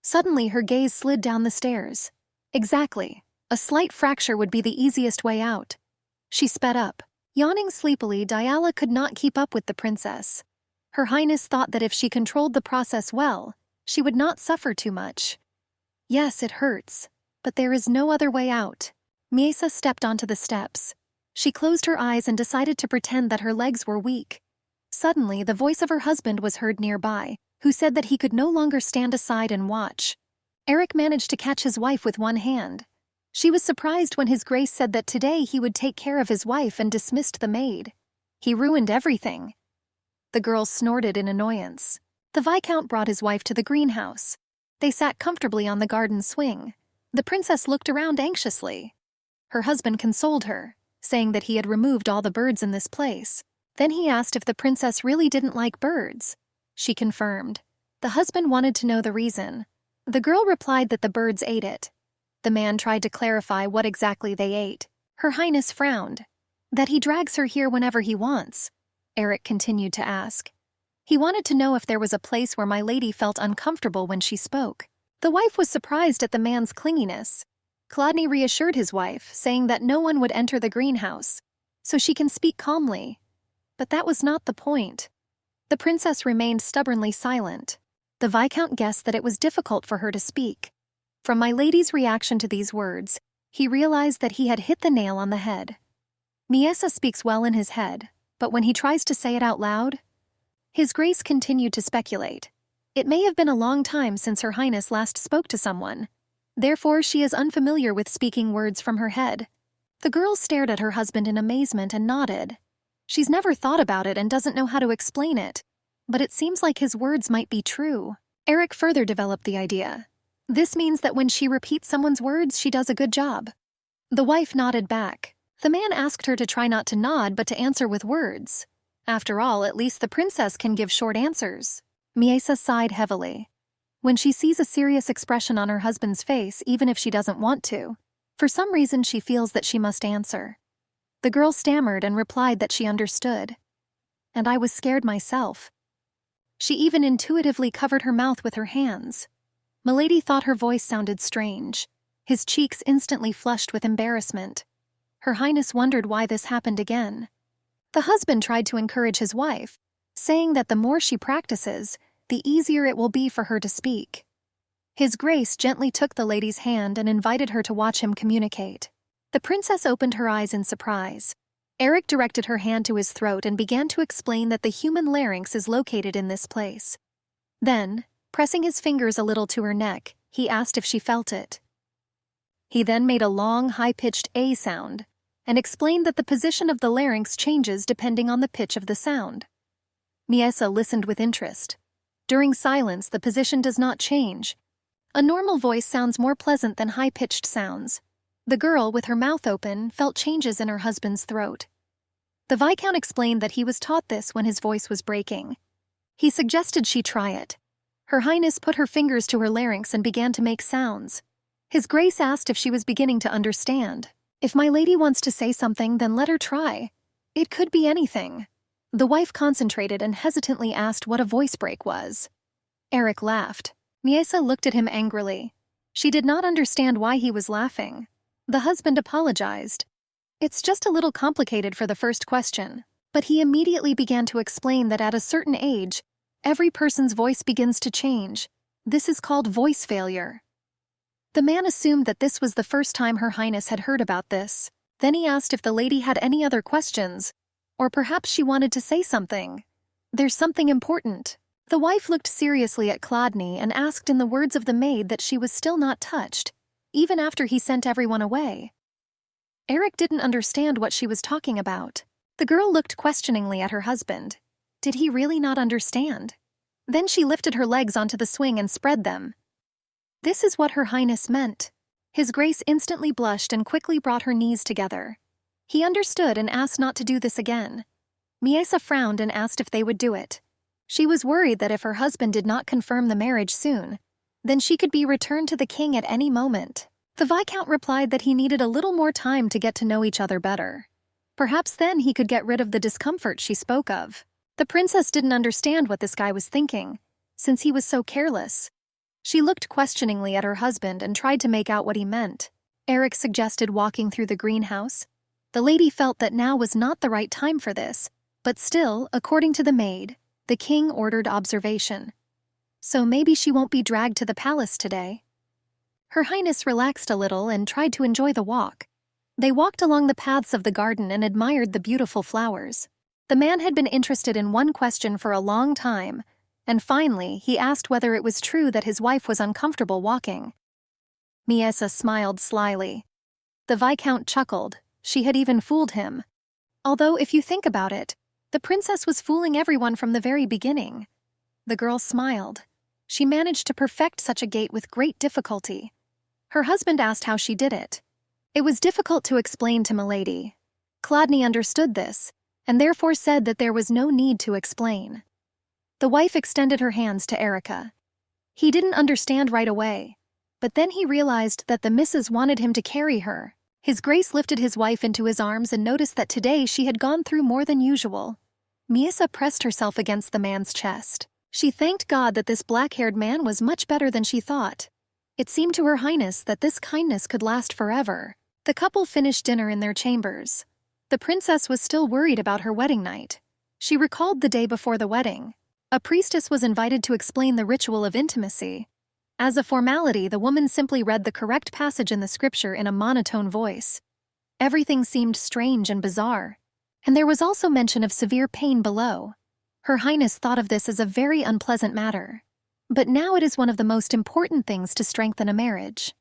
Suddenly her gaze slid down the stairs. Exactly. A slight fracture would be the easiest way out. She sped up. Yawning sleepily, Diala could not keep up with the princess. Her Highness thought that if she controlled the process well, she would not suffer too much. Yes, it hurts, but there is no other way out. Miesa stepped onto the steps. She closed her eyes and decided to pretend that her legs were weak. Suddenly, the voice of her husband was heard nearby, who said that he could no longer stand aside and watch. Eric managed to catch his wife with one hand. She was surprised when His Grace said that today he would take care of his wife and dismissed the maid. He ruined everything. The girl snorted in annoyance. The Viscount brought his wife to the greenhouse. They sat comfortably on the garden swing. The princess looked around anxiously. Her husband consoled her, saying that he had removed all the birds in this place. Then he asked if the princess really didn't like birds. She confirmed. The husband wanted to know the reason. The girl replied that the birds ate it. The man tried to clarify what exactly they ate. Her Highness frowned. That he drags her here whenever he wants. Eric continued to ask. He wanted to know if there was a place where my lady felt uncomfortable when she spoke. The wife was surprised at the man's clinginess. Chladni reassured his wife, saying that no one would enter the greenhouse, so she can speak calmly. But that was not the point. The princess remained stubbornly silent. The Viscount guessed that it was difficult for her to speak. From my lady's reaction to these words, he realized that he had hit the nail on the head. Miesa speaks well in his head, but when he tries to say it out loud, His Grace continued to speculate. It may have been a long time since Her Highness last spoke to someone. Therefore, she is unfamiliar with speaking words from her head. The girl stared at her husband in amazement and nodded. She's never thought about it and doesn't know how to explain it, but it seems like his words might be true. Eric further developed the idea. This means that when she repeats someone's words, she does a good job. The wife nodded back. The man asked her to try not to nod but to answer with words. After all, at least the princess can give short answers. Miesa sighed heavily. When she sees a serious expression on her husband's face, even if she doesn't want to, for some reason she feels that she must answer. The girl stammered and replied that she understood. And I was scared myself. She even intuitively covered her mouth with her hands. Milady thought her voice sounded strange. His cheeks instantly flushed with embarrassment. Her Highness wondered why this happened again. The husband tried to encourage his wife, saying that the more she practices, the easier it will be for her to speak. His Grace gently took the lady's hand and invited her to watch him communicate. The princess opened her eyes in surprise. Eric directed her hand to his throat and began to explain that the human larynx is located in this place. Then, pressing his fingers a little to her neck, he asked if she felt it. He then made a long, high-pitched A sound and explained that the position of the larynx changes depending on the pitch of the sound. Miesa listened with interest. During silence, the position does not change. A normal voice sounds more pleasant than high-pitched sounds. The girl, with her mouth open, felt changes in her husband's throat. The Viscount explained that he was taught this when his voice was breaking. He suggested she try it. Her Highness put her fingers to her larynx and began to make sounds. His Grace asked if she was beginning to understand. "If my lady wants to say something, then let her try. It could be anything." The wife concentrated and hesitantly asked what a voice break was. Eric laughed. Miesa looked at him angrily. She did not understand why he was laughing. The husband apologized. "It's just a little complicated for the first question." But he immediately began to explain that at a certain age, every person's voice begins to change. This is called voice failure. The man assumed that this was the first time Her Highness had heard about this. Then he asked if the lady had any other questions, or perhaps she wanted to say something. "There's something important." The wife looked seriously at Chladni and asked in the words of the maid that she was still not touched, even after he sent everyone away. Eric didn't understand what she was talking about. The girl looked questioningly at her husband. Did he really not understand? Then she lifted her legs onto the swing and spread them. This is what Her Highness meant. His Grace instantly blushed and quickly brought her knees together. He understood and asked not to do this again. Miesa frowned and asked if they would do it. She was worried that if her husband did not confirm the marriage soon, then she could be returned to the king at any moment. The Viscount replied that he needed a little more time to get to know each other better. Perhaps then he could get rid of the discomfort she spoke of. The princess didn't understand what this guy was thinking, since he was so careless. She looked questioningly at her husband and tried to make out what he meant. Eric suggested walking through the greenhouse. The lady felt that now was not the right time for this, but still, according to the maid, the king ordered observation. So maybe she won't be dragged to the palace today. Her Highness relaxed a little and tried to enjoy the walk. They walked along the paths of the garden and admired the beautiful flowers. The man had been interested in one question for a long time, and finally he asked whether it was true that his wife was uncomfortable walking. Miesa smiled slyly. The Viscount chuckled. She had even fooled him. Although, if you think about it, the princess was fooling everyone from the very beginning. The girl smiled. She managed to perfect such a gait with great difficulty. Her husband asked how she did it. It was difficult to explain to Milady. Chladni understood this, and therefore said that there was no need to explain. The wife extended her hands to Erica. He didn't understand right away, but then he realized that the missus wanted him to carry her. His Grace lifted his wife into his arms and noticed that today she had gone through more than usual. Miesa pressed herself against the man's chest. She thanked God that this black-haired man was much better than she thought. It seemed to Her Highness that this kindness could last forever. The couple finished dinner in their chambers. The princess was still worried about her wedding night. She recalled the day before the wedding. A priestess was invited to explain the ritual of intimacy. As a formality, the woman simply read the correct passage in the scripture in a monotone voice. Everything seemed strange and bizarre, and there was also mention of severe pain below. Her Highness thought of this as a very unpleasant matter. But now it is one of the most important things to strengthen a marriage.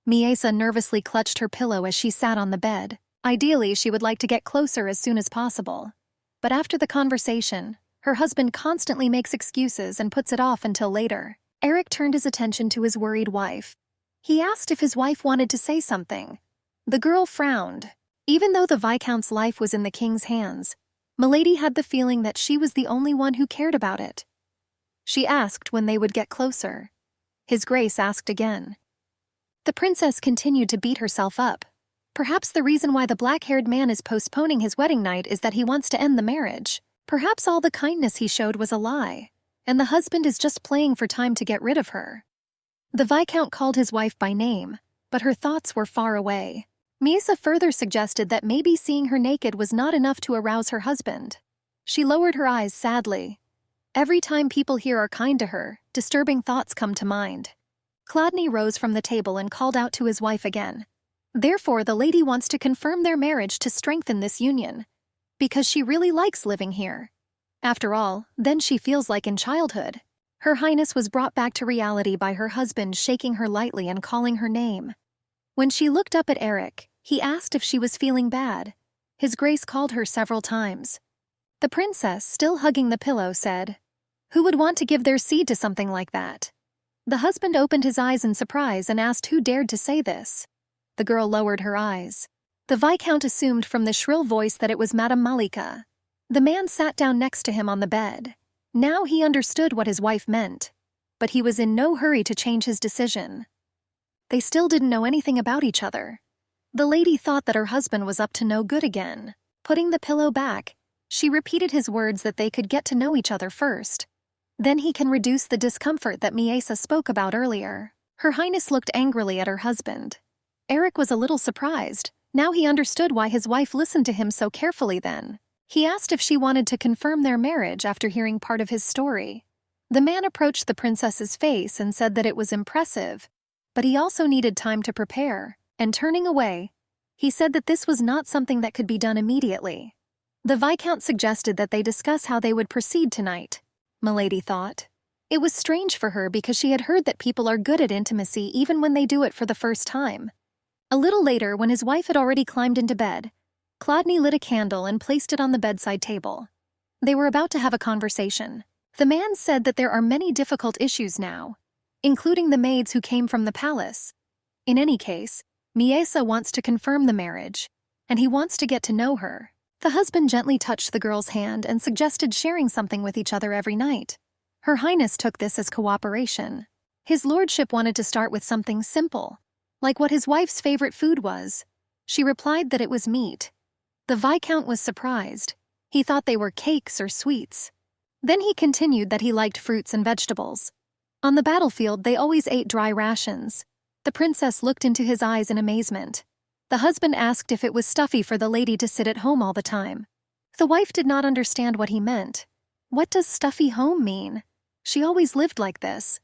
Miesa nervously clutched her pillow as she sat on the bed. Ideally, she would like to get closer as soon as possible. But after the conversation, her husband constantly makes excuses and puts it off until later. Eric turned his attention to his worried wife. He asked if his wife wanted to say something. The girl frowned. Even though the Viscount's life was in the king's hands, Milady had the feeling that she was the only one who cared about it. She asked when they would get closer. His Grace asked again. The princess continued to beat herself up. Perhaps the reason why the black-haired man is postponing his wedding night is that he wants to end the marriage. Perhaps all the kindness he showed was a lie, and the husband is just playing for time to get rid of her. The Viscount called his wife by name, but her thoughts were far away. Miesa further suggested that maybe seeing her naked was not enough to arouse her husband. She lowered her eyes sadly. Every time people here are kind to her, disturbing thoughts come to mind. Chladni rose from the table and called out to his wife again. Therefore, the lady wants to confirm their marriage to strengthen this union, because she really likes living here. After all, then she feels like in childhood. Her Highness was brought back to reality by her husband shaking her lightly and calling her name. When she looked up at Eric, he asked if she was feeling bad. His Grace called her several times. The princess, still hugging the pillow, said, "Who would want to give their seed to something like that?" The husband opened his eyes in surprise and asked who dared to say this. The girl lowered her eyes. The Viscount assumed from the shrill voice that it was Madame Malika. The man sat down next to him on the bed. Now he understood what his wife meant, but he was in no hurry to change his decision. They still didn't know anything about each other. The lady thought that her husband was up to no good again. Putting the pillow back, she repeated his words that they could get to know each other first. Then he can reduce the discomfort that Miesa spoke about earlier. Her Highness looked angrily at her husband. Eric was a little surprised. Now he understood why his wife listened to him so carefully then. He asked if she wanted to confirm their marriage after hearing part of his story. The man approached the princess's face and said that it was impressive, but he also needed time to prepare, and turning away, he said that this was not something that could be done immediately. The Viscount suggested that they discuss how they would proceed tonight. Milady thought. It was strange for her because she had heard that people are good at intimacy even when they do it for the first time. A little later, when his wife had already climbed into bed, Chladni lit a candle and placed it on the bedside table. They were about to have a conversation. The man said that there are many difficult issues now, including the maids who came from the palace. In any case, Miesa wants to confirm the marriage, and he wants to get to know her. The husband gently touched the girl's hand and suggested sharing something with each other every night. Her Highness took this as cooperation. His lordship wanted to start with something simple, like what his wife's favorite food was. She replied that it was meat. The Viscount was surprised. He thought they were cakes or sweets. Then he continued that he liked fruits and vegetables. On the battlefield, they always ate dry rations. The princess looked into his eyes in amazement. The husband asked if it was stuffy for the lady to sit at home all the time. The wife did not understand what he meant. What does stuffy home mean? She always lived like this.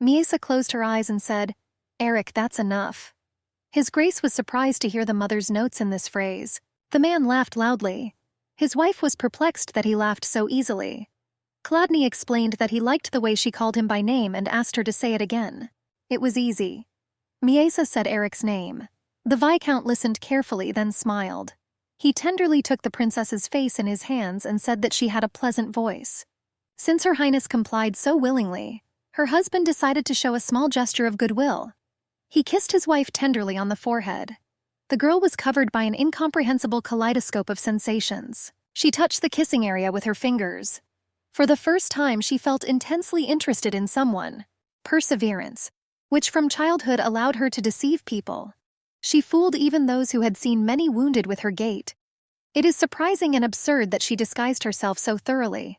Miesa closed her eyes and said, "Eric, that's enough." His Grace was surprised to hear the mother's notes in this phrase. The man laughed loudly. His wife was perplexed that he laughed so easily. Chladni explained that he liked the way she called him by name and asked her to say it again. It was easy. Miesa said Eric's name. The Viscount listened carefully, then smiled. He tenderly took the princess's face in his hands and said that she had a pleasant voice. Since Her Highness complied so willingly, her husband decided to show a small gesture of goodwill. He kissed his wife tenderly on the forehead. The girl was covered by an incomprehensible kaleidoscope of sensations. She touched the kissing area with her fingers. For the first time, she felt intensely interested in someone. Perseverance, which from childhood allowed her to deceive people. She fooled even those who had seen many wounded with her gait. It is surprising and absurd that she disguised herself so thoroughly.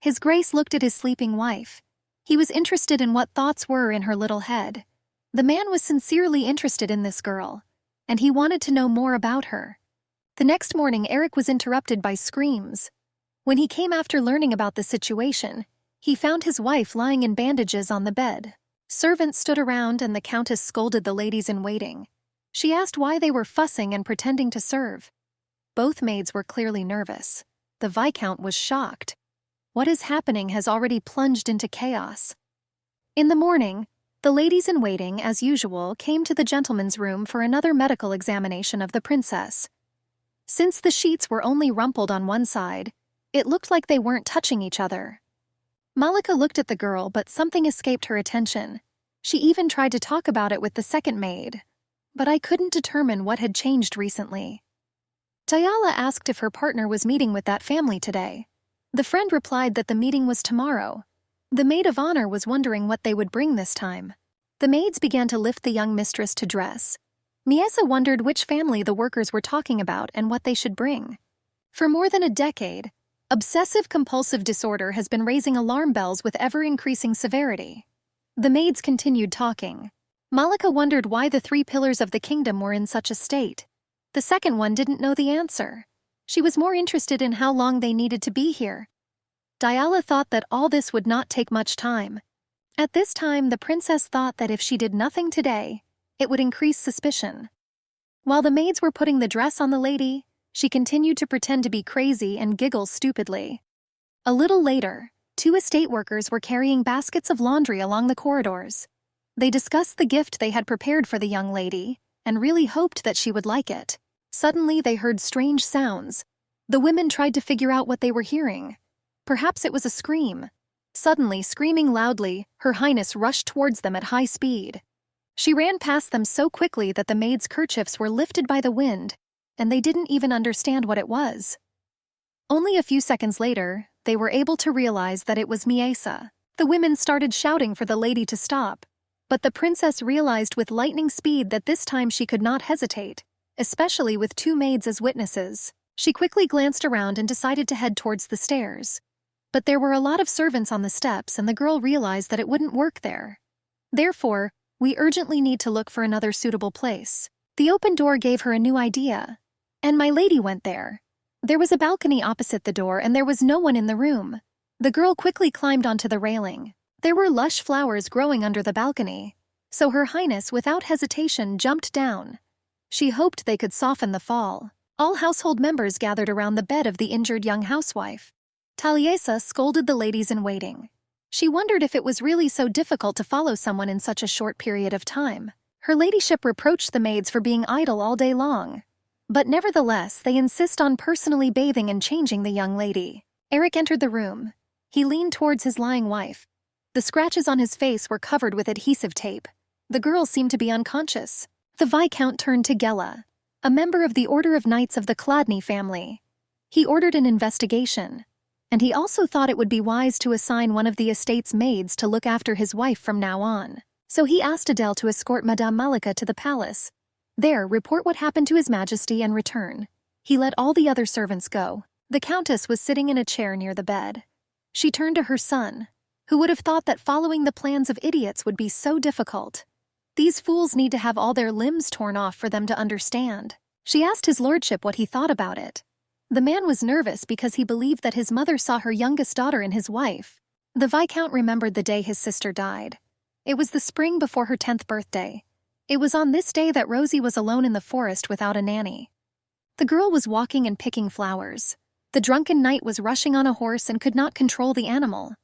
His Grace looked at his sleeping wife. He was interested in what thoughts were in her little head. The man was sincerely interested in this girl, and he wanted to know more about her. The next morning, Eric was interrupted by screams. When he came after learning about the situation, he found his wife lying in bandages on the bed. Servants stood around and the Countess scolded the ladies in waiting. She asked why they were fussing and pretending to serve. Both maids were clearly nervous. The Viscount was shocked. What is happening has already plunged into chaos. In the morning, the ladies in waiting, as usual, came to the gentleman's room for another medical examination of the princess. Since the sheets were only rumpled on one side, it looked like they weren't touching each other. Malika looked at the girl, but something escaped her attention. She even tried to talk about it with the second maid. But I couldn't determine what had changed recently. Dayala asked if her partner was meeting with that family today. The friend replied that the meeting was tomorrow. The maid of honor was wondering what they would bring this time. The maids began to lift the young mistress to dress. Miesa wondered which family the workers were talking about and what they should bring. For more than a decade, obsessive-compulsive disorder has been raising alarm bells with ever-increasing severity. The maids continued talking. Malika wondered why the 3 pillars of the kingdom were in such a state. The second one didn't know the answer. She was more interested in how long they needed to be here. Dayala thought that all this would not take much time. At this time, the princess thought that if she did nothing today, it would increase suspicion. While the maids were putting the dress on the lady, she continued to pretend to be crazy and giggle stupidly. A little later, 2 estate workers were carrying baskets of laundry along the corridors. They discussed the gift they had prepared for the young lady and really hoped that she would like it. Suddenly, they heard strange sounds. The women tried to figure out what they were hearing. Perhaps it was a scream. Suddenly, screaming loudly, Her Highness rushed towards them at high speed. She ran past them so quickly that the maids' kerchiefs were lifted by the wind, and they didn't even understand what it was. Only a few seconds later, they were able to realize that it was Miesa. The women started shouting for the lady to stop, but the princess realized with lightning speed that this time she could not hesitate, especially with 2 maids as witnesses. She quickly glanced around and decided to head towards the stairs. But there were a lot of servants on the steps, and the girl realized that it wouldn't work there. Therefore, we urgently need to look for another suitable place. The open door gave her a new idea, and my lady went there. There was a balcony opposite the door, and there was no one in the room. The girl quickly climbed onto the railing. There were lush flowers growing under the balcony, so Her Highness, without hesitation, jumped down. She hoped they could soften the fall. All household members gathered around the bed of the injured young housewife. Taliesa scolded the ladies in waiting. She wondered if it was really so difficult to follow someone in such a short period of time. Her ladyship reproached the maids for being idle all day long. But nevertheless, they insist on personally bathing and changing the young lady. Eric entered the room. He leaned towards his lying wife. The scratches on his face were covered with adhesive tape. The girl seemed to be unconscious. The Viscount turned to Gela, a member of the Order of Knights of the Chladni family. He ordered an investigation, and he also thought it would be wise to assign one of the estate's maids to look after his wife from now on. So he asked Adele to escort Madame Malika to the palace. There, report what happened to His Majesty and return. He let all the other servants go. The Countess was sitting in a chair near the bed. She turned to her son. Who would have thought that following the plans of idiots would be so difficult? These fools need to have all their limbs torn off for them to understand. She asked his lordship what he thought about it. The man was nervous because he believed that his mother saw her youngest daughter in his wife. The Viscount remembered the day his sister died. It was the spring before her 10th birthday. It was on this day that Rosie was alone in the forest without a nanny. The girl was walking and picking flowers. The drunken knight was rushing on a horse and could not control the animal.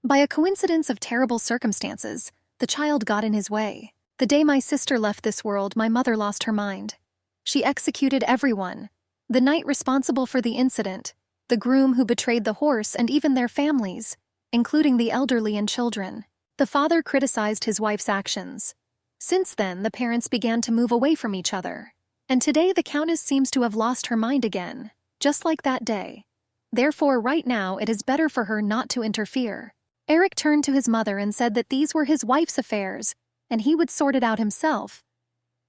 By a coincidence of terrible circumstances, the child got in his way. The day my sister left this world, my mother lost her mind. She executed everyone. The knight responsible for the incident, the groom who betrayed the horse, and even their families, including the elderly and children. The father criticized his wife's actions. Since then, the parents began to move away from each other. And today the Countess seems to have lost her mind again, just like that day. Therefore, right now, it is better for her not to interfere. Eric turned to his mother and said that these were his wife's affairs, and he would sort it out himself.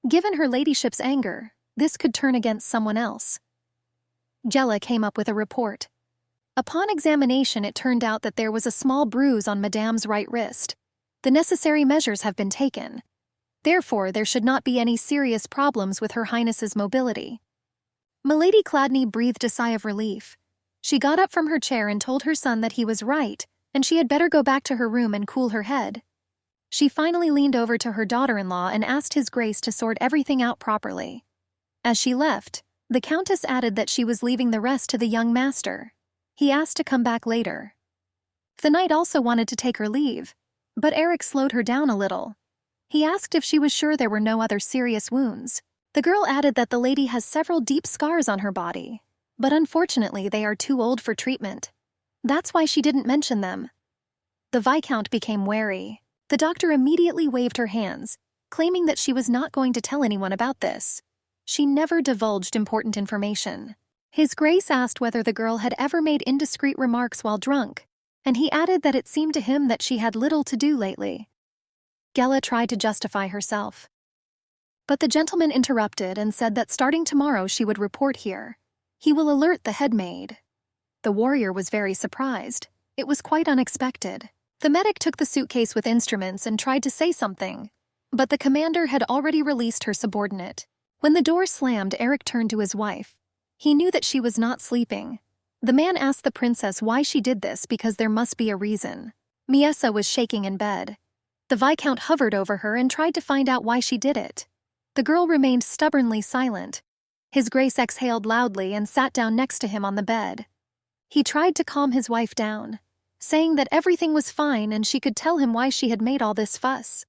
Given her ladyship's anger, this could turn against someone else. Gela came up with a report. Upon examination, it turned out that there was a small bruise on Madame's right wrist. The necessary measures have been taken. Therefore, there should not be any serious problems with Her Highness's mobility. Milady Chladni breathed a sigh of relief. She got up from her chair and told her son that he was right, and she had better go back to her room and cool her head. She finally leaned over to her daughter-in-law and asked His Grace to sort everything out properly. As she left, the Countess added that she was leaving the rest to the young master. He asked to come back later. The knight also wanted to take her leave, but Eric slowed her down a little. He asked if she was sure there were no other serious wounds. The girl added that the lady has several deep scars on her body, but unfortunately they are too old for treatment. That's why she didn't mention them. The Viscount became wary. The doctor immediately waved her hands, claiming that she was not going to tell anyone about this. She never divulged important information. His Grace asked whether the girl had ever made indiscreet remarks while drunk, and he added that it seemed to him that she had little to do lately. Gela tried to justify herself. But the gentleman interrupted and said that starting tomorrow she would report here. He will alert the head maid. The warrior was very surprised. It was quite unexpected. The medic took the suitcase with instruments and tried to say something, but the commander had already released her subordinate. When the door slammed, Eric turned to his wife. He knew that she was not sleeping. The man asked the princess why she did this because there must be a reason. Miesa was shaking in bed. The Viscount hovered over her and tried to find out why she did it. The girl remained stubbornly silent. His Grace exhaled loudly and sat down next to him on the bed. He tried to calm his wife down, saying that everything was fine and she could tell him why she had made all this fuss.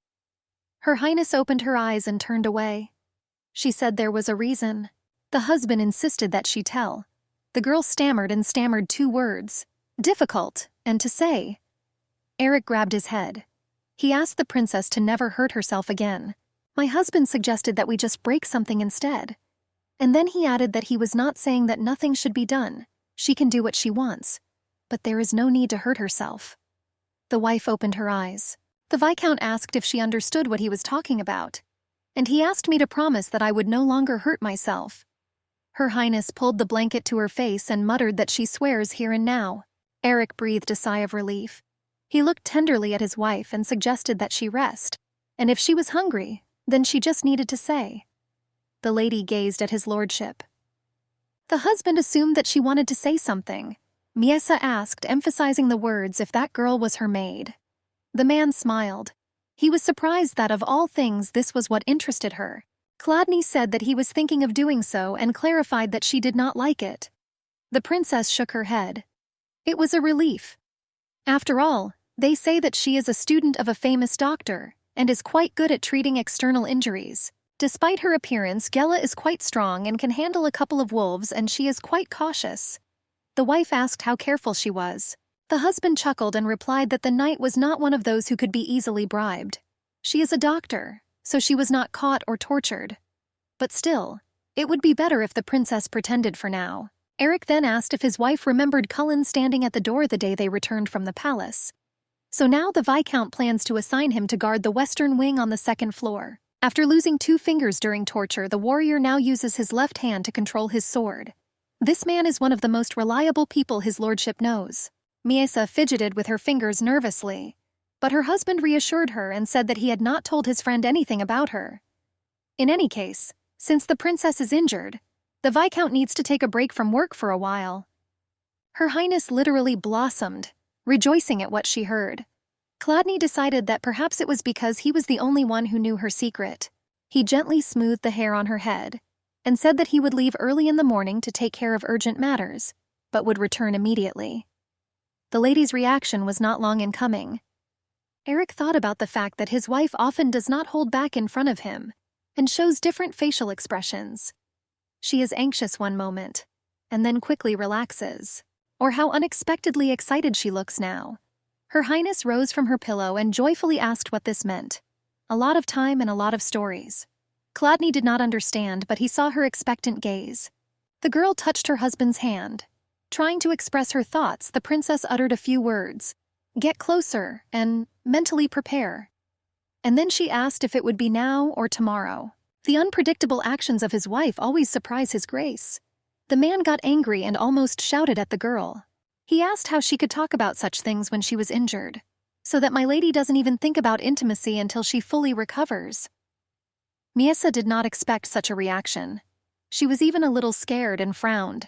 Her Highness opened her eyes and turned away. She said there was a reason. The husband insisted that she tell. The girl stammered and stammered 2 words, difficult, and to say. Eric grabbed his head. He asked the princess to never hurt herself again. My husband suggested that we just break something instead. And then he added that he was not saying that nothing should be done. She can do what she wants. But there is no need to hurt herself. The wife opened her eyes. The Viscount asked if she understood what he was talking about. And he asked me to promise that I would no longer hurt myself. Her Highness pulled the blanket to her face and muttered that she swears here and now. Eric breathed a sigh of relief. He looked tenderly at his wife and suggested that she rest, and if she was hungry, then she just needed to say. The lady gazed at his lordship. The husband assumed that she wanted to say something. Miesa asked, emphasizing the words, if that girl was her maid. The man smiled. He was surprised that of all things this was what interested her. Chladni said that he was thinking of doing so and clarified that she did not like it. The princess shook her head. It was a relief. After all, they say that she is a student of a famous doctor and is quite good at treating external injuries. Despite her appearance, Gela is quite strong and can handle a couple of wolves, and she is quite cautious. The wife asked how careful she was. The husband chuckled and replied that the knight was not one of those who could be easily bribed. She is a doctor, so she was not caught or tortured. But still, it would be better if the princess pretended for now. Eric then asked if his wife remembered Cullen standing at the door the day they returned from the palace. So now the Viscount plans to assign him to guard the western wing on the 2nd floor. After losing 2 fingers during torture, the warrior now uses his left hand to control his sword. This man is one of the most reliable people his lordship knows. Miesa fidgeted with her fingers nervously, but her husband reassured her and said that he had not told his friend anything about her. In any case, since the princess is injured, the Viscount needs to take a break from work for a while. Her Highness literally blossomed, rejoicing at what she heard. Chladni decided that perhaps it was because he was the only one who knew her secret. He gently smoothed the hair on her head and said that he would leave early in the morning to take care of urgent matters, but would return immediately. The lady's reaction was not long in coming. Eric thought about the fact that his wife often does not hold back in front of him and shows different facial expressions. She is anxious one moment and then quickly relaxes. Or how unexpectedly excited she looks now. Her Highness rose from her pillow and joyfully asked what this meant. A lot of time and a lot of stories. Chladni did not understand, but he saw her expectant gaze. The girl touched her husband's hand. Trying to express her thoughts, the princess uttered a few words. Get closer and mentally prepare. And then she asked if it would be now or tomorrow. The unpredictable actions of his wife always surprise his grace. The man got angry and almost shouted at the girl. He asked how she could talk about such things when she was injured, so that my lady doesn't even think about intimacy until she fully recovers. Miesa did not expect such a reaction. She was even a little scared and frowned.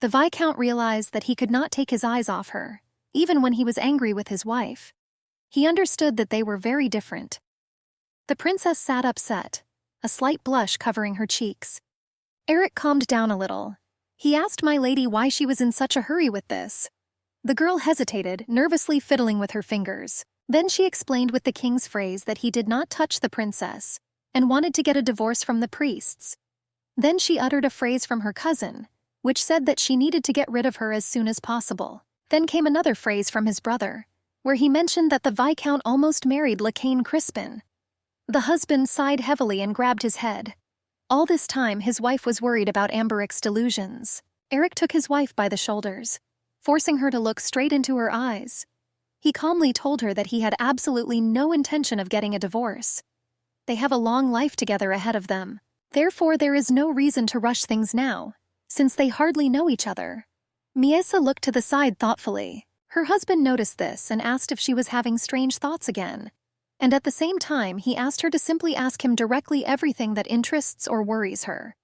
The Viscount realized that he could not take his eyes off her, even when he was angry with his wife. He understood that they were very different. The princess sat upset, a slight blush covering her cheeks. Eric calmed down a little. He asked my lady why she was in such a hurry with this. The girl hesitated, nervously fiddling with her fingers. Then she explained with the king's phrase that he did not touch the princess and wanted to get a divorce from the priests. Then she uttered a phrase from her cousin, which said that she needed to get rid of her as soon as possible. Then came another phrase from his brother, where he mentioned that the Viscount almost married Lacane Crispin. The husband sighed heavily and grabbed his head. All this time, his wife was worried about Amberic's delusions. Eric took his wife by the shoulders, forcing her to look straight into her eyes. He calmly told her that he had absolutely no intention of getting a divorce. They have a long life together ahead of them. Therefore, there is no reason to rush things now, since they hardly know each other. Miesa looked to the side thoughtfully. Her husband noticed this and asked if she was having strange thoughts again. And at the same time, he asked her to simply ask him directly everything that interests or worries her.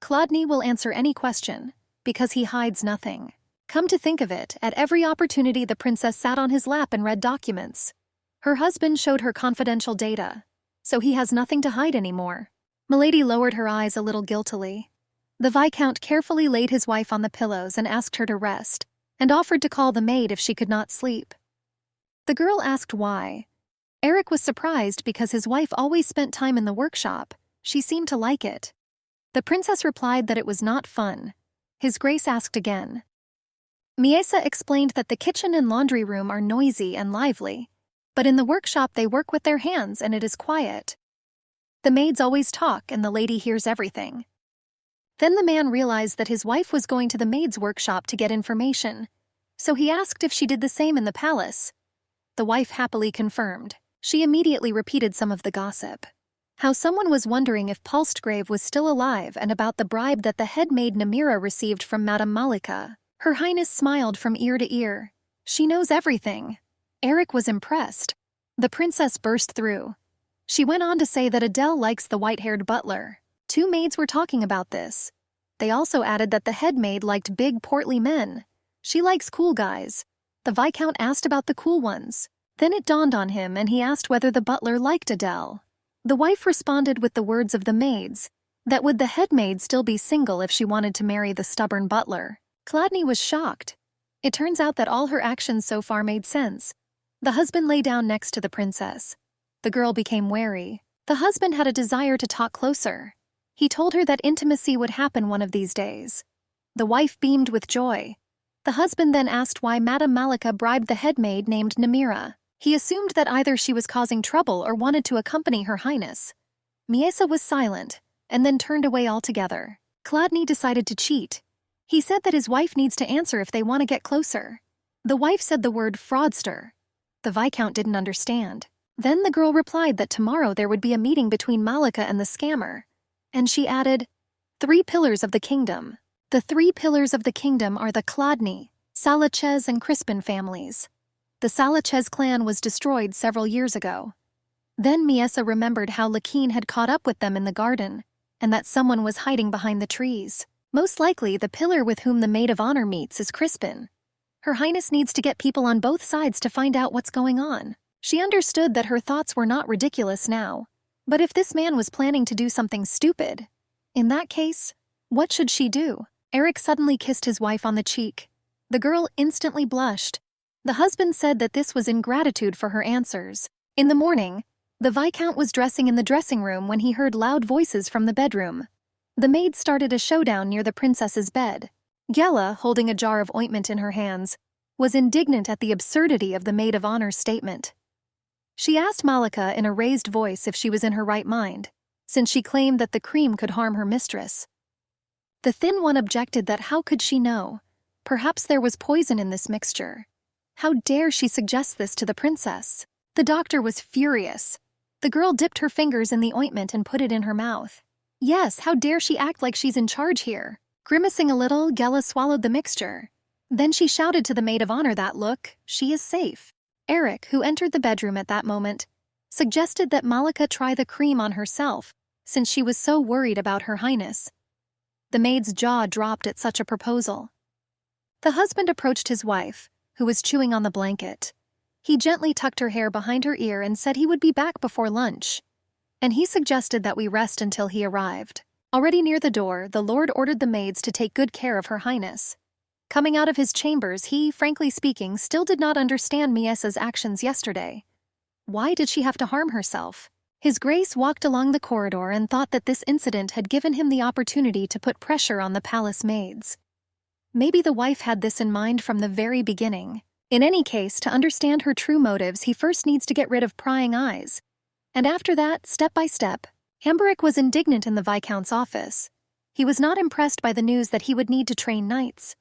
Chladni will answer any question, because he hides nothing. Come to think of it, at every opportunity the princess sat on his lap and read documents. Her husband showed her confidential data, so he has nothing to hide anymore. Milady lowered her eyes a little guiltily. The Viscount carefully laid his wife on the pillows and asked her to rest, and offered to call the maid if she could not sleep. The girl asked why. Eric was surprised because his wife always spent time in the workshop. She seemed to like it. The princess replied that it was not fun. His Grace asked again. Miesa explained that the kitchen and laundry room are noisy and lively, but in the workshop they work with their hands and it is quiet. The maids always talk and the lady hears everything. Then the man realized that his wife was going to the maid's workshop to get information, so he asked if she did the same in the palace. The wife happily confirmed. She immediately repeated some of the gossip. How someone was wondering if Palstgrave was still alive and about the bribe that the head maid Namira received from Madame Malika. Her Highness smiled from ear to ear. She knows everything. Eric was impressed. The princess burst through. She went on to say that Adele likes the white-haired butler. 2 maids were talking about this. They also added that the head maid liked big, portly men. She likes cool guys. The Viscount asked about the cool ones. Then it dawned on him and he asked whether the butler liked Adele. The wife responded with the words of the maids, that would the head maid still be single if she wanted to marry the stubborn butler. Chladni was shocked. It turns out that all her actions so far made sense. The husband lay down next to the princess. The girl became wary. The husband had a desire to talk closer. He told her that intimacy would happen one of these days. The wife beamed with joy. The husband then asked why Madame Malika bribed the head maid named Namira. He assumed that either she was causing trouble or wanted to accompany Her Highness. Miesa was silent, and then turned away altogether. Chladni decided to cheat. He said that his wife needs to answer if they want to get closer. The wife said the word fraudster. The Viscount didn't understand. Then the girl replied that tomorrow there would be a meeting between Malika and the scammer. And she added, 3 pillars of the kingdom. The 3 pillars of the kingdom are the Chladni, Salichez, and Crispin families. The Salichez clan was destroyed several years ago. Then Miesa remembered how Lakeen had caught up with them in the garden, and that someone was hiding behind the trees. Most likely, the pillar with whom the maid of honor meets is Crispin. Her Highness needs to get people on both sides to find out what's going on. She understood that her thoughts were not ridiculous now. But if this man was planning to do something stupid, in that case, what should she do? Eric suddenly kissed his wife on the cheek. The girl instantly blushed. The husband said that this was ingratitude for her answers. In the morning, the Viscount was dressing in the dressing room when he heard loud voices from the bedroom. The maid started a showdown near the princess's bed. Gela, holding a jar of ointment in her hands, was indignant at the absurdity of the maid of honor's statement. She asked Malika in a raised voice if she was in her right mind, since she claimed that the cream could harm her mistress. The thin one objected that how could she know? Perhaps there was poison in this mixture. How dare she suggest this to the princess? The doctor was furious. The girl dipped her fingers in the ointment and put it in her mouth. Yes, how dare she act like she's in charge here? Grimacing a little, Gela swallowed the mixture. Then she shouted to the maid of honor that, look, she is safe. Eric, who entered the bedroom at that moment, suggested that Malika try the cream on herself, since she was so worried about Her Highness. The maid's jaw dropped at such a proposal. The husband approached his wife, who was chewing on the blanket. He gently tucked her hair behind her ear and said he would be back before lunch. And he suggested that we rest until he arrived. Already near the door, the Lord ordered the maids to take good care of Her Highness. Coming out of his chambers, he, frankly speaking, still did not understand Miesa's actions yesterday. Why did she have to harm herself? His Grace walked along the corridor and thought that this incident had given him the opportunity to put pressure on the palace maids. Maybe the wife had this in mind from the very beginning. In any case, to understand her true motives, he first needs to get rid of prying eyes. And after that, step by step, Amberic was indignant in the Viscount's office. He was not impressed by the news that he would need to train knights.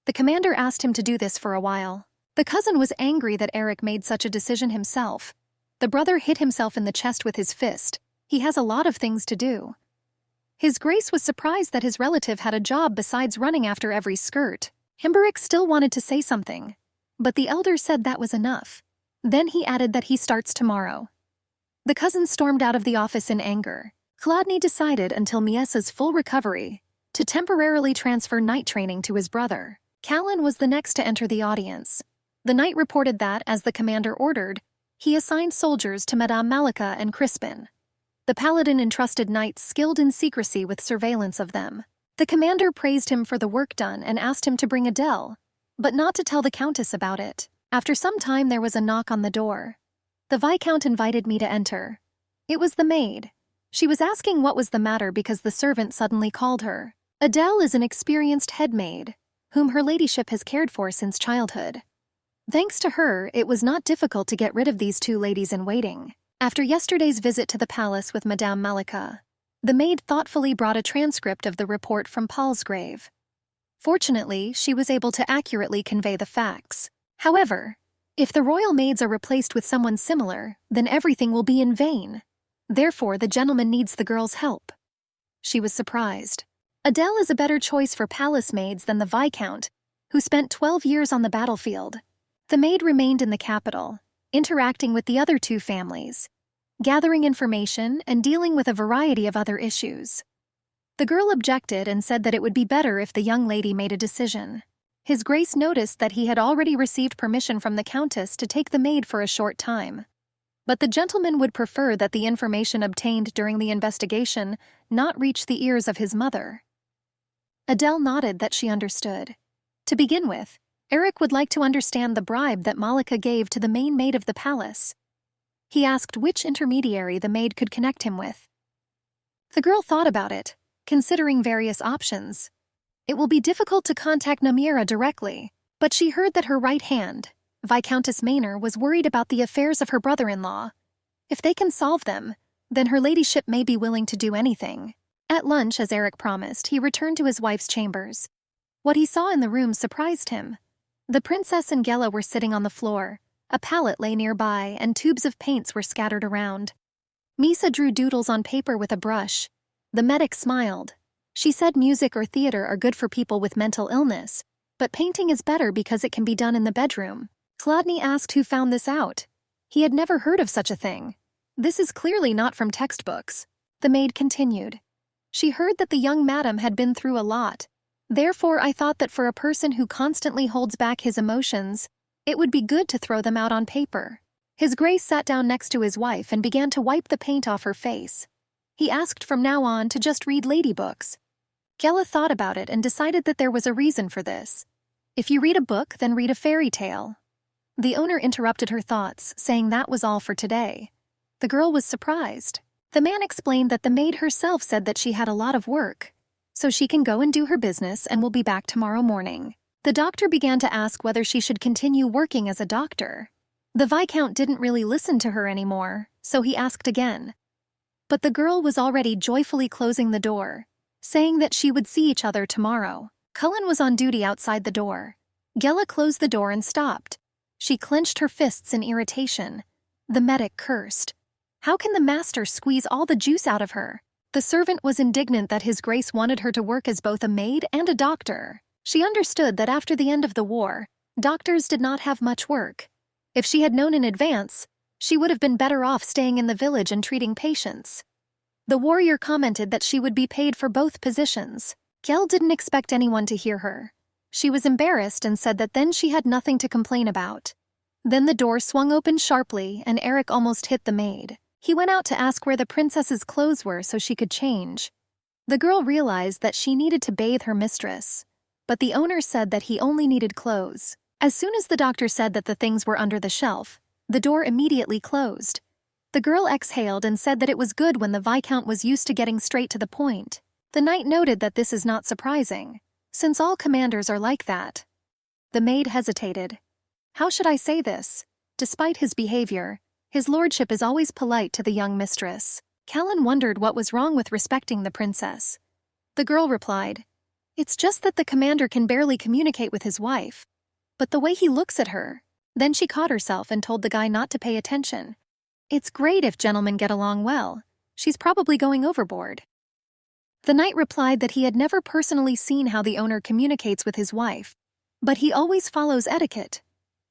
The commander asked him to do this for a while. The cousin was angry that Eric made such a decision himself. The brother hit himself in the chest with his fist. He has a lot of things to do. His Grace was surprised that his relative had a job besides running after every skirt. Amberic still wanted to say something, but the elder said that was enough. Then he added that he starts tomorrow. The cousin stormed out of the office in anger. Chladni decided, until Miesa's full recovery, to temporarily transfer knight training to his brother. Callan was the next to enter the audience. The knight reported that, as the commander ordered, He assigned soldiers to Madame Malika and Crispin. The paladin entrusted knights skilled in secrecy with surveillance of them. The commander praised him for the work done and asked him to bring Adele, but not to tell the countess about it. After some time there was a knock on the door. The Viscount invited me to enter. It was the maid. She was asking what was the matter because the servant suddenly called her. Adele is an experienced head maid, whom her ladyship has cared for since childhood. Thanks to her, it was not difficult to get rid of these two ladies-in-waiting. After yesterday's visit to the palace with Madame Malika, the maid thoughtfully brought a transcript of the report from Palsgrave. Fortunately, she was able to accurately convey the facts. However, if the royal maids are replaced with someone similar, then everything will be in vain. Therefore, the gentleman needs the girl's help. She was surprised. Adele is a better choice for palace maids than the Viscount, who spent 12 years on the battlefield. The maid remained in the capital, interacting with the other two families, gathering information and dealing with a variety of other issues. The girl objected and said that it would be better if the young lady made a decision. His Grace noticed that he had already received permission from the Countess to take the maid for a short time. But the gentleman would prefer that the information obtained during the investigation not reach the ears of his mother. Adele nodded that she understood. To begin with, Eric would like to understand the bribe that Malika gave to the main maid of the palace. He asked which intermediary the maid could connect him with. The girl thought about it, considering various options. It will be difficult to contact Namira directly, but she heard that her right hand, Viscountess Maynor, was worried about the affairs of her brother-in-law. If they can solve them, then her ladyship may be willing to do anything. At lunch, as Eric promised, he returned to his wife's chambers. What he saw in the room surprised him. The princess and Gela were sitting on the floor. A palette lay nearby, and tubes of paints were scattered around. Misa drew doodles on paper with a brush. The medic smiled. She said music or theater are good for people with mental illness, but painting is better because it can be done in the bedroom. Chladni asked who found this out. He had never heard of such a thing. This is clearly not from textbooks. The maid continued. She heard that the young madam had been through a lot. Therefore, I thought that for a person who constantly holds back his emotions, it would be good to throw them out on paper. His Grace sat down next to his wife and began to wipe the paint off her face. He asked from now on to just read lady books. Gela thought about it and decided that there was a reason for this. If you read a book, then read a fairy tale. The owner interrupted her thoughts, saying that was all for today. The girl was surprised. The man explained that the maid herself said that she had a lot of work, so she can go and do her business and will be back tomorrow morning. The doctor began to ask whether she should continue working as a doctor. The Viscount didn't really listen to her anymore, so he asked again. But the girl was already joyfully closing the door, saying that she would see each other tomorrow. Cullen was on duty outside the door. Gela closed the door and stopped. She clenched her fists in irritation. The medic cursed. How can the master squeeze all the juice out of her? The servant was indignant that His Grace wanted her to work as both a maid and a doctor. She understood that after the end of the war, doctors did not have much work. If she had known in advance, she would have been better off staying in the village and treating patients. The warrior commented that she would be paid for both positions. Gel didn't expect anyone to hear her. She was embarrassed and said that then she had nothing to complain about. Then the door swung open sharply and Eric almost hit the maid. He went out to ask where the princess's clothes were so she could change. The girl realized that she needed to bathe her mistress, but the owner said that he only needed clothes. As soon as the doctor said that the things were under the shelf, the door immediately closed. The girl exhaled and said that it was good when the Viscount was used to getting straight to the point. The knight noted that this is not surprising, since all commanders are like that. The maid hesitated. How should I say this? Despite his behavior, his lordship is always polite to the young mistress. Callan wondered what was wrong with respecting the princess. The girl replied, "It's just that the commander can barely communicate with his wife. But the way he looks at her." Then she caught herself and told the guy not to pay attention. "It's great if gentlemen get along well. She's probably going overboard." The knight replied that he had never personally seen how the owner communicates with his wife, but he always follows etiquette.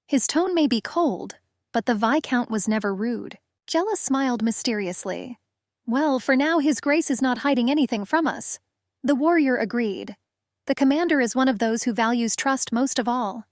His tone may be cold, but the Viscount was never rude. Gela smiled mysteriously. "Well, for now His Grace is not hiding anything from us." The warrior agreed. The commander is one of those who values trust most of all.